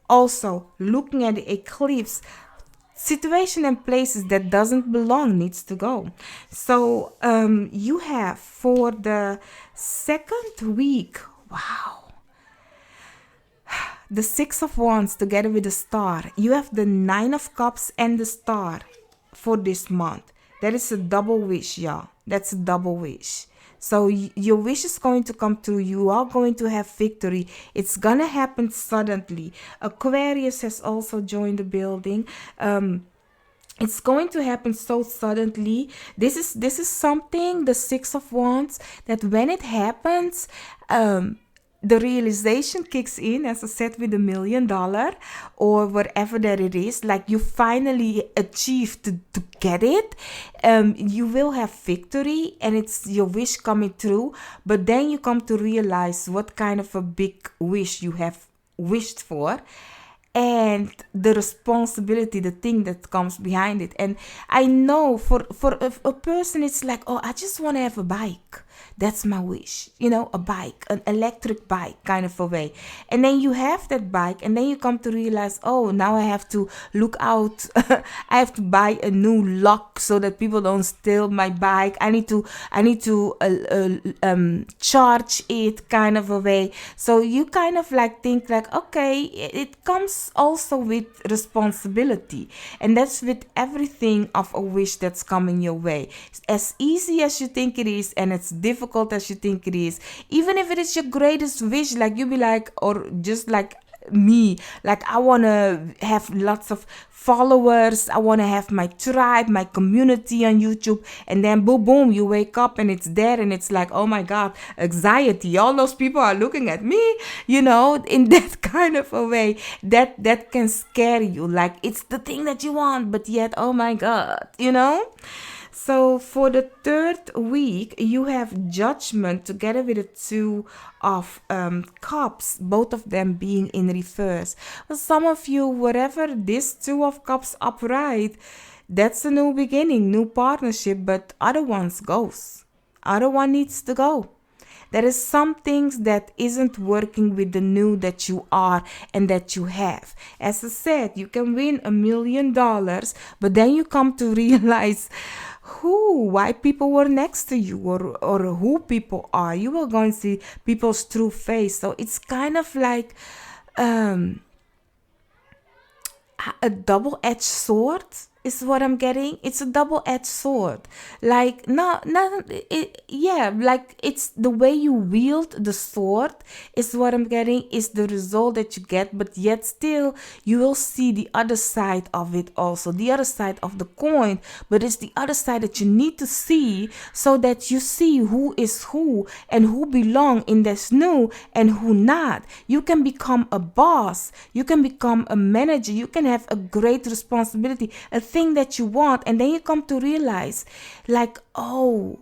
also looking at the eclipse, situation and places that doesn't belong needs to go. So you have for the second week, wow, the Six of Wands together with the Star. You have the Nine of Cups and the Star for this month. That is a double wish, y'all. That's a double wish. So your wish is going to come true. You are going to have victory. It's gonna happen suddenly. Aquarius has also joined the building. It's going to happen so suddenly. This is something, the Six of Wands, that when it happens, the realization kicks in, as I said, with $1 million or whatever that it is. Like you finally achieved to get it. You will have victory, and it's your wish coming true. But then you come to realize what kind of a big wish you have wished for. and the responsibility, the thing that comes behind it. And I know for a person, it's like, oh, I just want to have a bike. That's my wish, a bike, an electric bike, kind of a way. And then you have that bike, and then you come to realize, oh, now I have to look out. I have to buy a new lock so that people don't steal my bike. I need to charge it, kind of a way. So you kind of like think like, okay, it comes also with responsibility, and that's with everything of a wish that's coming your way. As easy as you think it is, and it's difficult as you think it is, even if it is your greatest wish, like you be like, or just like me, like I want to have lots of followers, I want to have my tribe, my community on YouTube, and then boom boom, you wake up and it's there, and it's like, oh my god, anxiety, all those people are looking at me, in that kind of a way, that can scare you, like it's the thing that you want, but yet, oh my god. So for the third week, you have Judgment together with the Two of Cups, both of them being in reverse. For some of you, whatever this Two of Cups upright, that's a new beginning, new partnership, but other ones goes. Other one needs to go. There is some things that isn't working with the new that you are and that you have. As I said, you can win $1 million, but then you come to realize why people were next to you, or who people are. You are going to see people's true face. So it's kind of like a double-edged sword is what I'm getting. It's a double-edged sword. Like, like it's the way you wield the sword is what I'm getting, is the result that you get, but yet still you will see the other side of it also, the other side of the coin, but it's the other side that you need to see so that you see who is who and who belong in this new and who not. You can become a boss, you can become a manager, you can have a great responsibility, a thing that you want, and then you come to realize like, oh,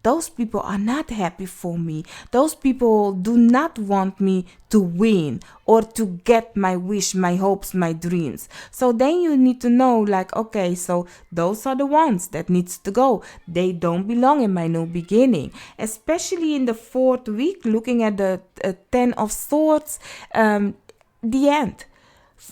those people are not happy for me. Those people do not want me to win or to get my wish, my hopes, my dreams. So then you need to know like, okay, so those are the ones that needs to go. They don't belong in my new beginning. Especially in the fourth week, looking at the 10 of Swords, the end.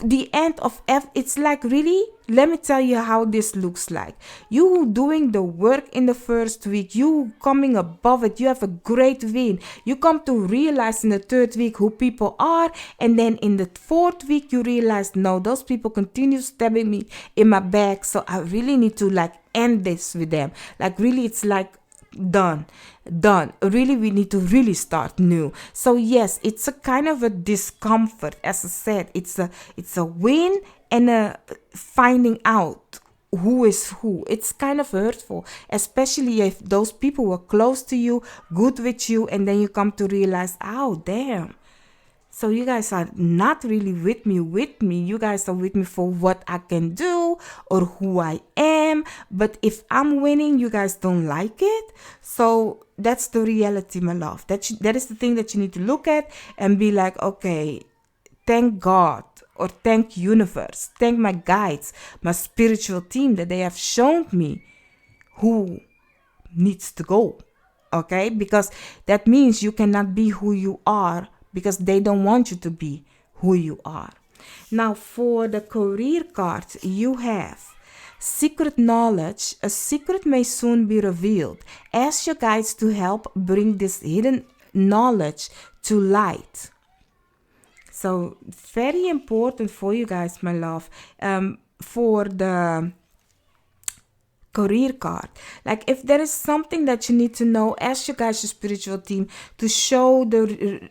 The end of it's like, really, let me tell you how this looks like. You doing the work in the first week, you coming above it, you have a great win. You come to realize in the third week who people are, and then in the fourth week you realize, no, those people continue stabbing me in my back, so I really need to like end this with them. Like really, it's like done. Really, we need to really start new. So yes, it's a kind of a discomfort. As I said, it's a win and a finding out who is who. It's kind of hurtful, especially if those people were close to you, good with you, and then you come to realize, oh damn, so you guys are not really with me. You guys are with me for what I can do or who I am. But if I'm winning, you guys don't like it. So that's the reality, my love. That is the thing that you need to look at and be like, okay, thank God or thank universe, thank my guides, my spiritual team, that they have shown me who needs to go. Okay? Because that means you cannot be who you are, because they don't want you to be who you are. Now, for the career card, you have secret knowledge. A secret may soon be revealed. Ask your guides to help bring this hidden knowledge to light. So, very important for you guys, my love, for the career card. Like if there is something that you need to know, ask your guys, your spiritual team, to show the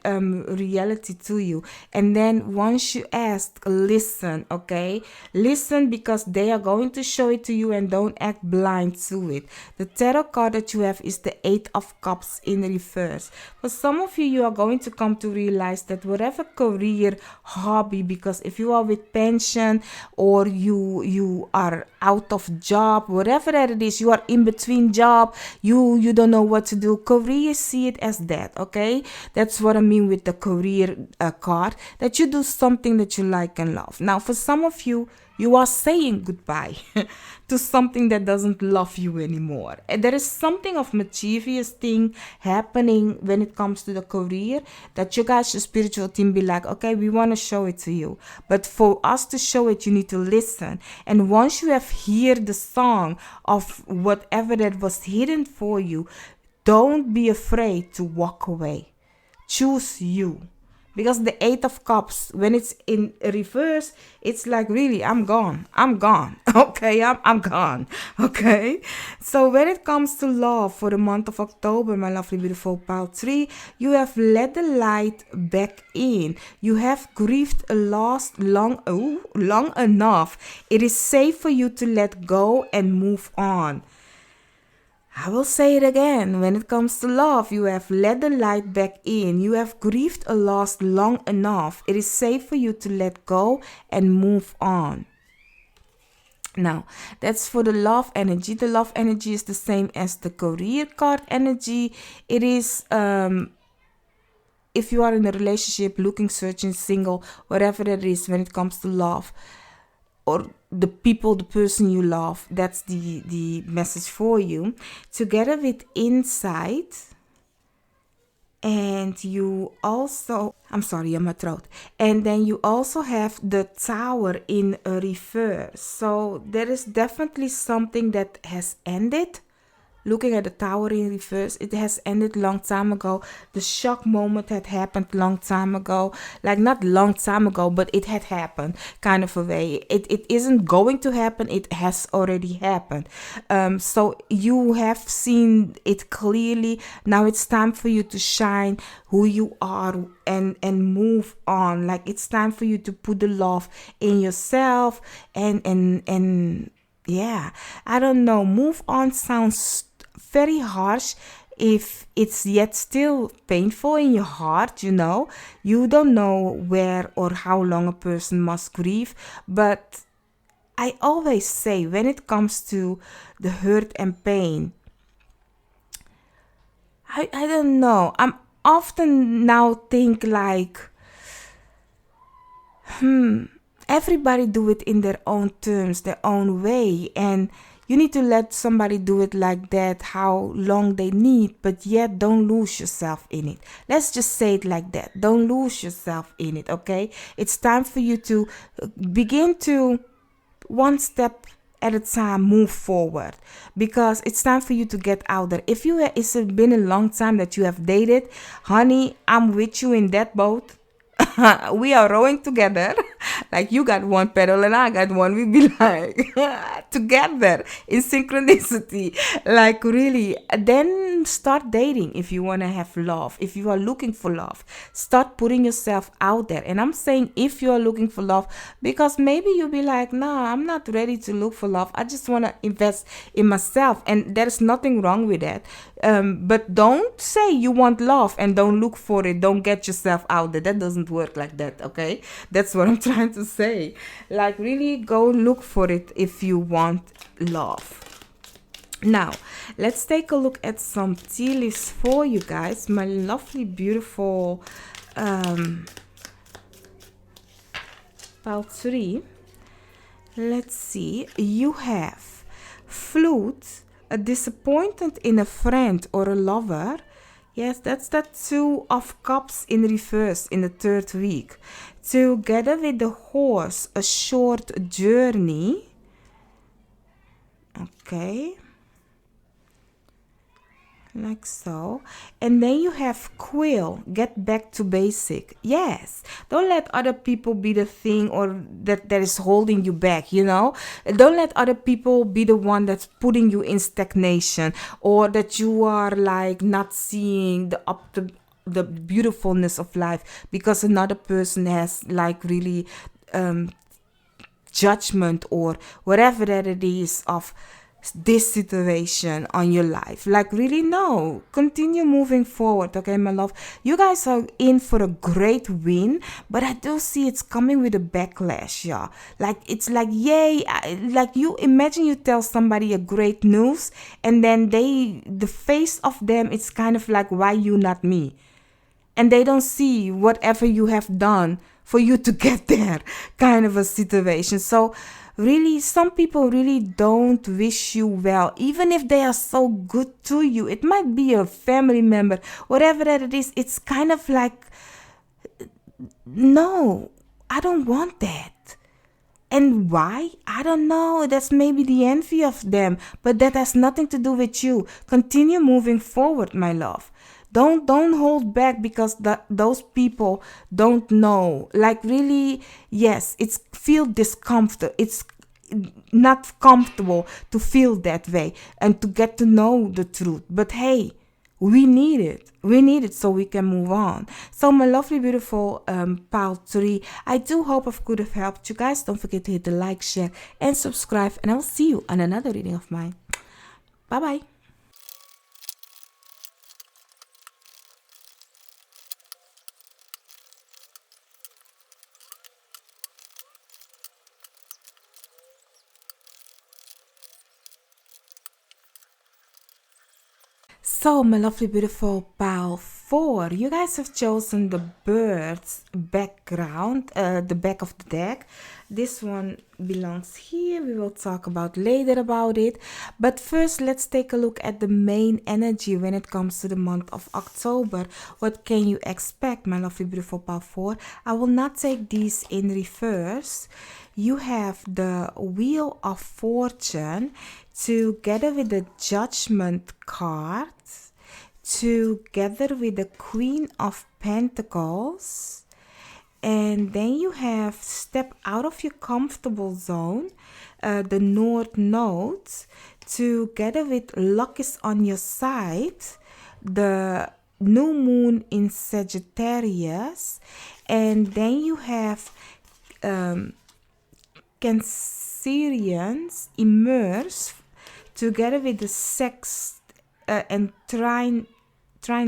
reality to you. And then once you ask, listen, okay? Listen, because they are going to show it to you, and don't act blind to it. The tarot card that you have is the 8 of Cups in reverse. For some of you, you are going to come to realize that whatever career, hobby, because if you are with pension or you are out of job, whatever that it is, you are in between job, you don't know what to do. Career, see it as that, okay? That's what I mean with the career card, that you do something that you like and love. Now, for some of you, you are saying goodbye to something that doesn't love you anymore. And there is something of mischievous thing happening when it comes to the career, that you guys, your spiritual team, be like, okay, we want to show it to you. But for us to show it, you need to listen. And once you have heard the song of whatever that was hidden for you, don't be afraid to walk away. Choose you. Because the Eight of Cups, when it's in reverse, it's like, really, I'm gone. Okay, I'm gone. Okay. So when it comes to love for the month of October, my lovely, beautiful pile 3, you have let the light back in. You have grieved a loss long enough. It is safe for you to let go and move on. I will say it again. When it comes to love, you have let the light back in. You have grieved a loss long enough. It is safe for you to let go and move on. Now, that's for the love energy. The love energy is the same as the career card energy. It is, if you are in a relationship, looking, searching, single, whatever that is, when it comes to love, or the person you love, that's the message for you. Together with insight, and you also, I'm sorry, my throat. And then you also have the Tower in a reverse. So there is definitely something that has ended. Looking at the Tower in reverse, it has ended long time ago. The shock moment had happened long time ago. Like, not long time ago, but it had happened, kind of a way. It isn't going to happen. It has already happened. So you have seen it clearly. Now it's time for you to shine who you are and move on. Like, it's time for you to put the love in yourself and yeah, I don't know. Move on sounds very harsh if it's yet still painful in your heart. You don't know where or how long a person must grieve, but I always say, when it comes to the hurt and pain, I don't know, I'm often now think like, everybody do it in their own terms, their own way, and you need to let somebody do it like that, how long they need, but yet don't lose yourself in it. Let's just say it like that. Don't lose yourself in it, okay? It's time for you to begin to, one step at a time, move forward, because it's time for you to get out there. If it's been a long time that you have dated, honey, I'm with you in that boat. We are rowing together. Like, you got one pedal and I got one. We be like together in synchronicity. Like, really. Then start dating if you want to have love. If you are looking for love, start putting yourself out there. And I'm saying if you are looking for love, because maybe you'll be like, nah, I'm not ready to look for love. I just want to invest in myself. And there's nothing wrong with that. But don't say you want love and don't look for it. Don't get yourself out there. That doesn't work like that, okay? That's what I'm trying to say. Like, really go look for it if you want love. Now, let's take a look at some tea leaves for you guys. My lovely, beautiful pile 3. Let's see. You have flute, a disappointment in a friend or a lover. Yes, that's that 2 of Cups in reverse in the 3rd week. Together with the horse, a short journey. Okay. Like so. And then you have quill, get back to basic. Yes, don't let other people be the thing or that is holding you back. Don't let other people be the one that's putting you in stagnation, or that you are like not seeing the beautifulness of life because another person has like really judgment or whatever that it is of this situation on your life. Like, really, no. Continue moving forward, okay, my love? You guys are in for a great win, but I do see it's coming with a backlash, yeah. Like, it's like, yay. Like, you imagine you tell somebody a great news, and then the face of them, it's kind of like, why you, not me? And they don't see whatever you have done for you to get there, kind of a situation. So really, some people really don't wish you well, even if they are so good to you. It might be a family member, whatever that it is. It's kind of like, no, I don't want that. And why? I don't know. That's maybe the envy of them, but that has nothing to do with you. Continue moving forward, my love. Don't hold back because those people don't know. Like, really, yes, it's feel discomfort. It's not comfortable to feel that way and to get to know the truth. But hey, we need it. We need it so we can move on. So, my lovely, beautiful pile 3, I do hope I could have helped you guys. Don't forget to hit the like, share, and subscribe. And I will see you on another reading of mine. Bye-bye. So, my lovely, beautiful pile 4, you guys have chosen the bird's background, the back of the deck. This one belongs here. We will talk about later about it. But first, let's take a look at the main energy when it comes to the month of October. What can you expect, my lovely, beautiful pile 4? I will not take these in reverse. You have the Wheel of Fortune together with the Judgment card, together with the Queen of Pentacles, and then you have Step Out of Your Comfortable Zone, the North Node, together with Luck is on Your Side, the New Moon in Sagittarius, and then you have Cancerians Immerse together with the Sex and Trine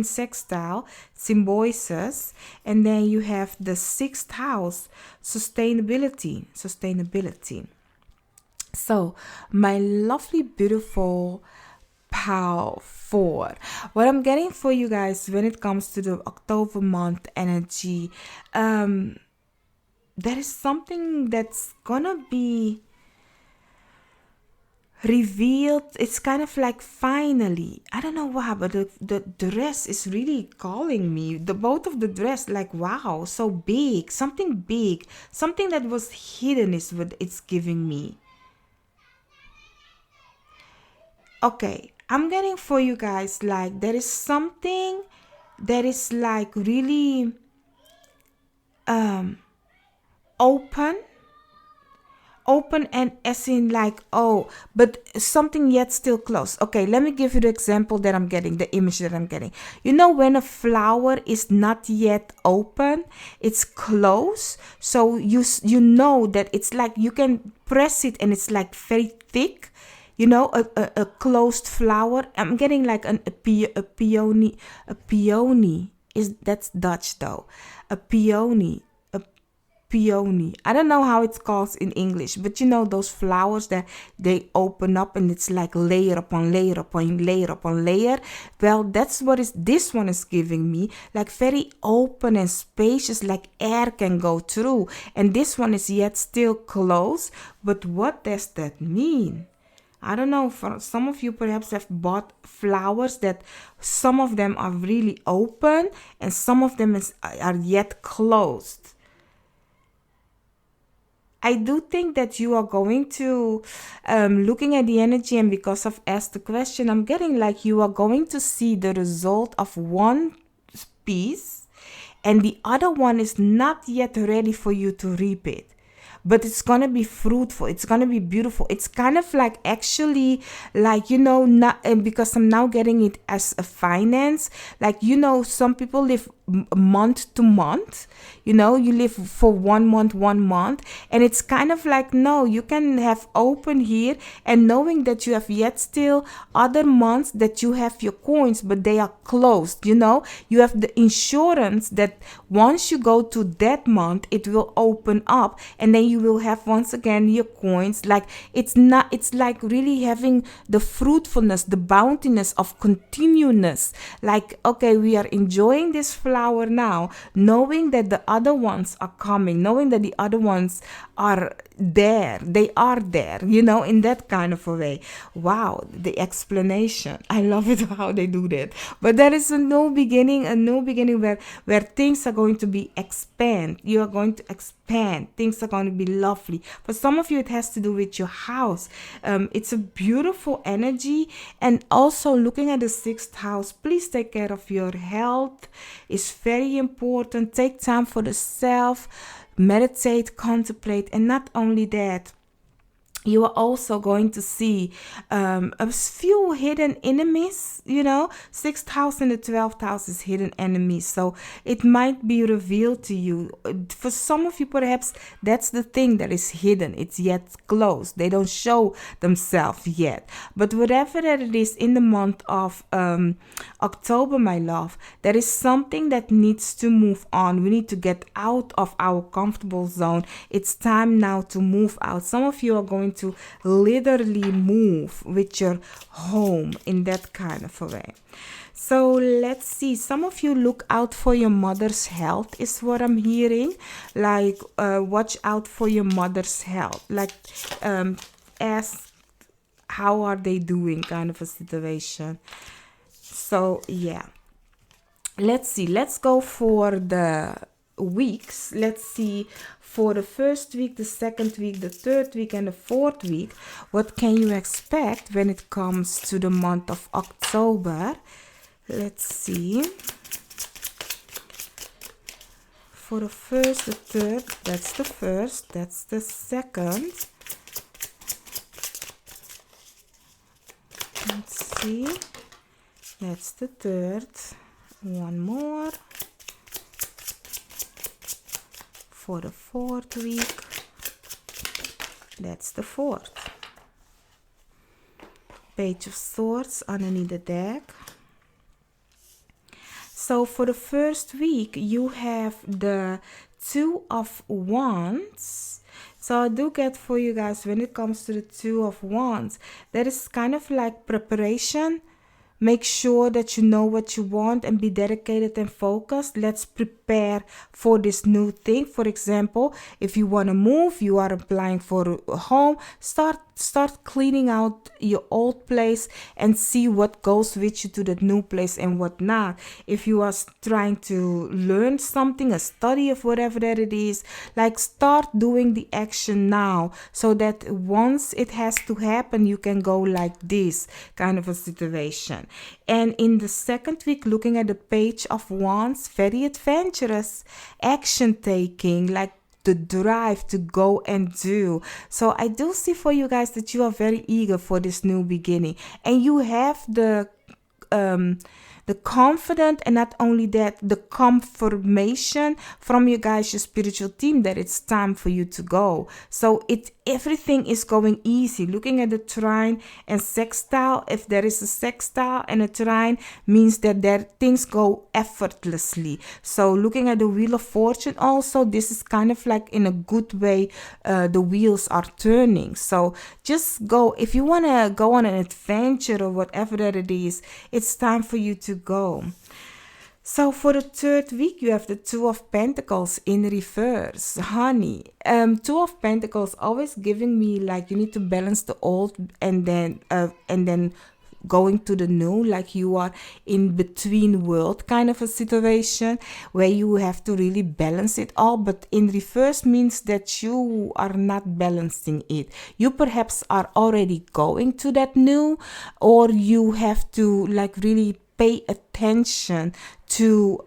Sextile Symbiosis, and then you have the 6th house, sustainability. So, my lovely, beautiful pile 4, what I'm getting for you guys when it comes to the October month energy, there is something that's gonna be revealed. It's kind of like, finally, I don't know why, but the dress is really calling me. The both of the dress, like, wow, so big, something that was hidden is what it's giving me. Okay, I'm getting for you guys, like, there is something that is like really open and as in like, oh, but something yet still closed. Okay, let me give you the example that I'm getting, the image that I'm getting. You know, when a flower is not yet open, it's closed. So you know that it's like you can press it and it's like very thick. You know, a closed flower. I'm getting like a peony. That's Dutch though. A peony. I don't know how it's called in English, but you know those flowers that they open up and it's like layer upon layer upon layer upon layer. Well, that's what this one is giving me, like very open and spacious, like air can go through. And this one is yet still closed. But what does that mean? I don't know. For some of you perhaps have bought flowers that some of them are really open and some of them are yet closed. I do think that you are going to, looking at the energy, and because I've asked the question, I'm getting like you are going to see the result of one piece and the other one is not yet ready for you to reap it. But it's going to be fruitful. It's going to be beautiful. It's kind of like actually like, not, and because I'm now getting it as a finance, like, some people live month to month. You live for 1 month, and it's kind of like, no, you can have open here, and knowing that you have yet still other months that you have your coins, but they are closed. You have the insurance that once you go to that month, it will open up, and then you will have once again your coins. Like, it's like really having the fruitfulness, the bountiness of continuousness. Like, okay, we are enjoying this flower now, knowing that the other ones are coming, knowing that the other ones are there. They are there, in that kind of a way. Wow, the explanation. I love it how they do that. But there is a new beginning where things are going to be expand. You are going to expand. Things are going to be lovely. For some of you, it has to do with your house. It's a beautiful energy. And also looking at the 6th house, please take care of your health. It's very important. Take time for the self. Meditate, contemplate, and not only that, you are also going to see a few hidden enemies. 6th house and the 12th house is hidden enemies, so it might be revealed to you. For some of you, perhaps that's the thing that is hidden. It's yet closed. They don't show themselves yet. But whatever that it is, in the month of October, my love, there is something that needs to move on. We need to get out of our comfortable zone. It's time now to move out. Some of you are going to literally move with your home in that kind of a way. So let's see. Some of you look out for your mother's health is what I'm hearing. Like, watch out for your mother's health. Like, ask how are they doing, kind of a situation. So yeah, let's see. Let's go for the weeks. Let's see, for the first week, the 2nd week, the 3rd week, and the 4th week, what can you expect when it comes to the month of October? Let's see. For the 1st, the 3rd, that's the 1st, that's the 2nd. Let's see. That's the 3rd. One more. For the 4th week, that's the 4th. Page of Swords underneath the deck. So for the first week, you have the 2 of Wands. So I do get for you guys, when it comes to the 2 of Wands, that is kind of like preparation. Make sure that you know what you want and be dedicated and focused. Let's prepare for this new thing. For example, if you want to move, you are applying for a home, start cleaning out your old place and see what goes with you to that new place and what not. If you are trying to learn something, a study of whatever that it is, like, start doing the action now, so that once it has to happen, you can go like this kind of a situation. And in the 2nd week, looking at the Page of Wands, very adventurous, action taking, like the drive to go and do. So I do see for you guys that you are very eager for this new beginning, and you have the confidence, and not only that, the confirmation from you guys, your spiritual team, that it's time for you to go. So everything is going easy. Looking at the trine and sextile, if there is a sextile and a trine, means that things go effortlessly. So looking at the Wheel of Fortune also, this is kind of like in a good way, the wheels are turning. So just go. If you want to go on an adventure or whatever that it is, it's time for you to go. So for the 3rd week, you have the 2 of Pentacles in reverse. Honey, 2 of Pentacles always giving me like you need to balance the old and then going to the new, like you are in between world kind of a situation where you have to really balance it all. But in reverse means that you are not balancing it. You perhaps are already going to that new, or you have to like really pay attention to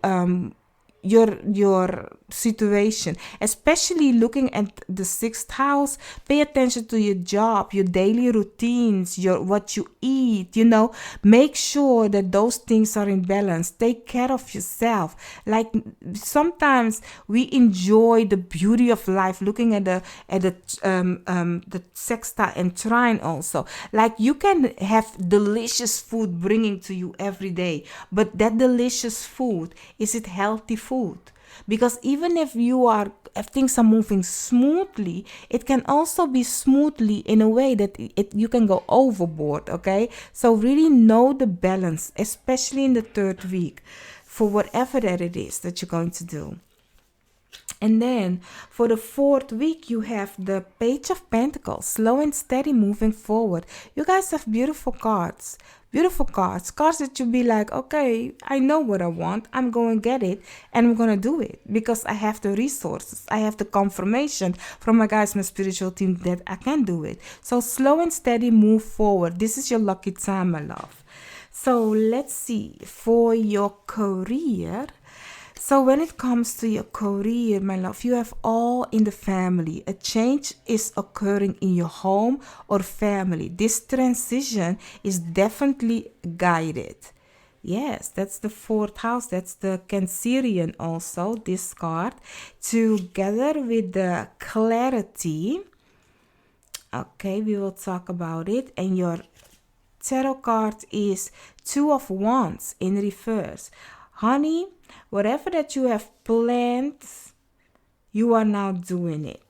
your situation, especially looking at the sixth house. Pay attention to your job, your daily routines, your what you eat, make sure that those things are in balance. Take care of yourself. Like, sometimes we enjoy the beauty of life looking at the sexta and trine also. Like, you can have delicious food bringing to you every day, but that delicious food, is it healthy food? Because even if things are moving smoothly, it can also be smoothly in a way that you can go overboard. Okay, so really know the balance, especially in the third week, for whatever that it is that you're going to do. And then for the fourth week, you have the Page of Pentacles, slow and steady moving forward. You guys have beautiful cards. Beautiful cards. Cards that you'll be like, okay, I know what I want. I'm going to get it and I'm going to do it because I have the resources. I have the confirmation from my guys, my spiritual team, that I can do it. So slow and steady move forward. This is your lucky time, my love. So let's see. For your career, so when it comes to your career, my love, you have all in the family. A change is occurring in your home or family. This transition is definitely guided. Yes, that's the fourth house. That's the Cancerian also, this card. Together with the clarity. Okay, we will talk about it. And your tarot card is Two of Wands in reverse. Honey, whatever that you have planned, you are now doing it.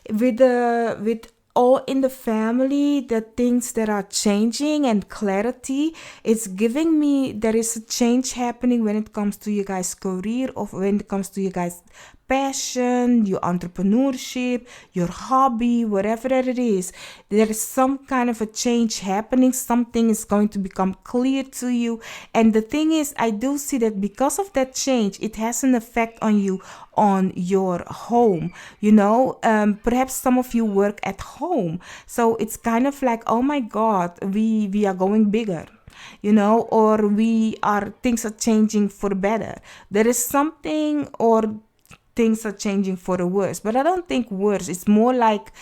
With all in the family, the things that are changing and clarity, it's giving me there is a change happening when it comes to you guys' career, or when it comes to you guys' passion, your entrepreneurship, your hobby, whatever that it is. There is some kind of a change happening. Something is going to become clear to you. And the thing is, I do see that because of that change, it has an effect on you, on your home. Perhaps some of you work at home. So it's kind of like, oh my God, we are going bigger. Or things are changing for the better. There is something, or things are changing for the worse. But I don't think worse. It's more like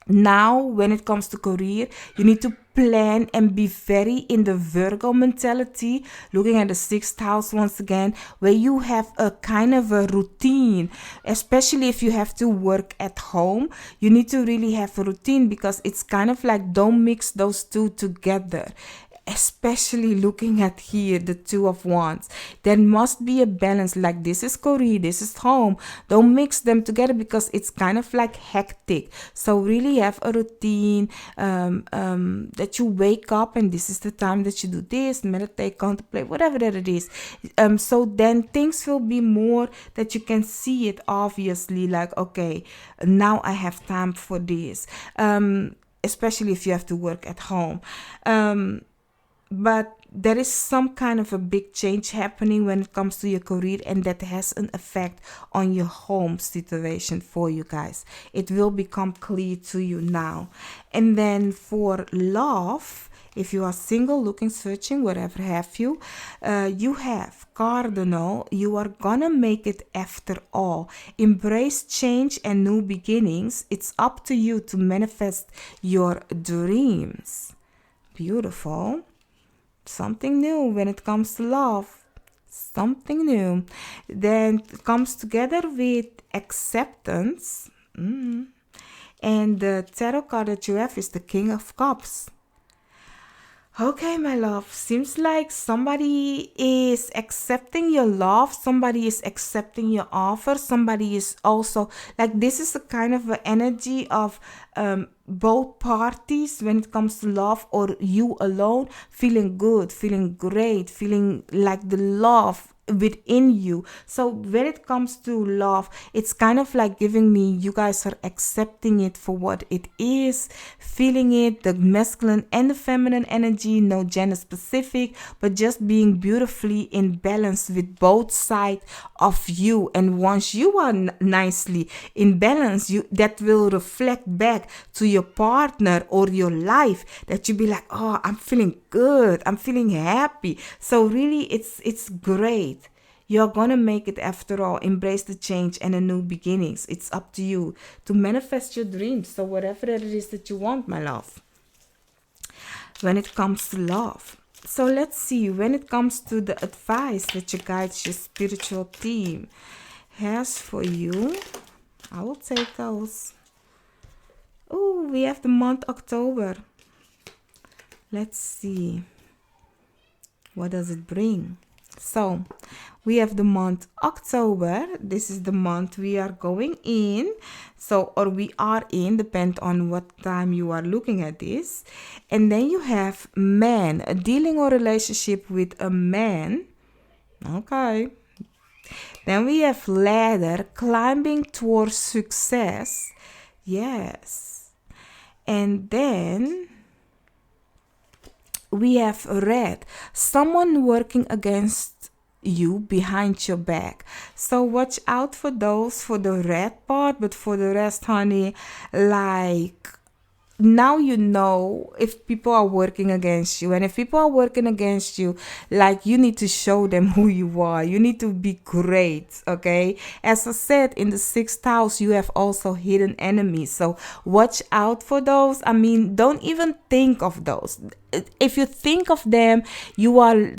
now when it comes to career, you need to plan and be very in the Virgo mentality, looking at the sixth house once again, where you have a kind of a routine, especially if you have to work at home. You need to really have a routine, because it's kind of like, don't mix those two together. Especially looking at here, the Two of Wands. There must be a balance. Like, this is career, this is home. Don't mix them together, because it's kind of like hectic. So really have a routine, that you wake up and this is the time that you do this, meditate, contemplate, whatever that it is. So then things will be more that you can see it obviously, like, okay, now I have time for this. Especially if you have to work at home. But there is some kind of a big change happening when it comes to your career, and that has an effect on your home situation for you guys. It will become clear to you now. And then for love, if you are single, looking, searching, whatever have you, you have Cardinal. You are gonna make it after all. Embrace change and new beginnings. It's up to you to manifest your dreams. Beautiful. Something new when it comes to love. Something new. Then it comes together with acceptance. And the tarot card that you have is the King of Cups. Okay, my love, seems like somebody is accepting your love. Somebody is accepting your offer. Somebody is also, like, this is a kind of an energy of both parties when it comes to love, or you alone feeling good, feeling great, feeling like the love within you. So when it comes to love, it's kind of like giving me, you guys are accepting it for what it is, feeling it, the masculine and the feminine energy, no gender specific, but just being beautifully in balance with both sides of you. And once you are nicely in balance, that will reflect back to your partner or your life, that you be like, oh, I'm feeling good, I'm feeling happy. So really it's great. You're gonna make it after all. Embrace the change and a new beginnings. It's up to you to manifest your dreams. So whatever it is that you want, my love, when it comes to love. So let's see, when it comes to the advice that your guides, your spiritual team has for you, I will take those. Oh, we have the month October. Let's see. What does it bring? So, we have the month October. This is the month we are going in. So, or we are in, depend on what time you are looking at this. And then you have man, a dealing or relationship with a man. Okay. Then we have ladder, climbing towards success. Yes. And then we have red, someone working against you behind your back. So watch out for those, for the red part. But for the rest, honey, like, now you know if people are working against you. And if people are working against you, like, you need to show them who you are. You need to be great, okay? As I said, in the sixth house, you have also hidden enemies. So watch out for those. I mean, don't even think of those. If you think of them, you are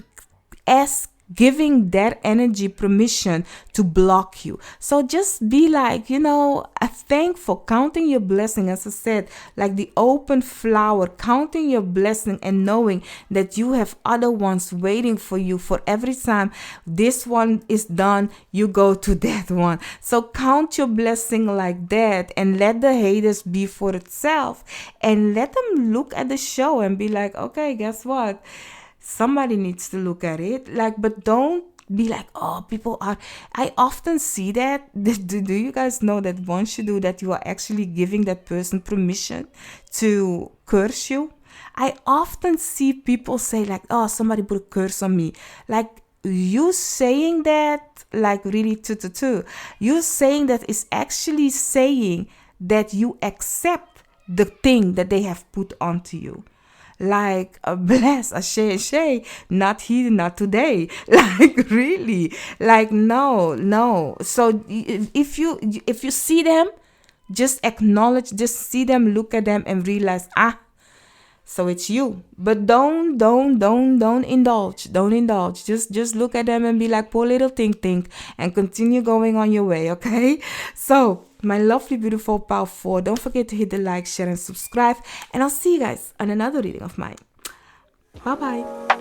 giving that energy permission to block you. So just be like, thankful, counting your blessing. As I said, like the open flower, counting your blessing and knowing that you have other ones waiting for you. For every time this one is done, you go to that one. So count your blessing like that and let the haters be for itself, and let them look at the show and be like, okay, guess what? Somebody needs to look at it. Like, but don't be like, oh, people are. I often see that. Do you guys know that once you do that, you are actually giving that person permission to curse you? I often see people say like, oh, somebody put a curse on me. Like, you saying that, like, really you saying that is actually saying that you accept the thing that they have put onto you. Like, bless, shay, not here, not today. Like, really, like, no. So if you see them, just acknowledge, just see them, look at them, and realize, so it's you. But don't indulge. Don't indulge. Just look at them and be like, poor little think, and continue going on your way, okay? So, my lovely, beautiful, powerful, don't forget to hit the like, share, and subscribe. And I'll see you guys on another reading of mine. Bye-bye.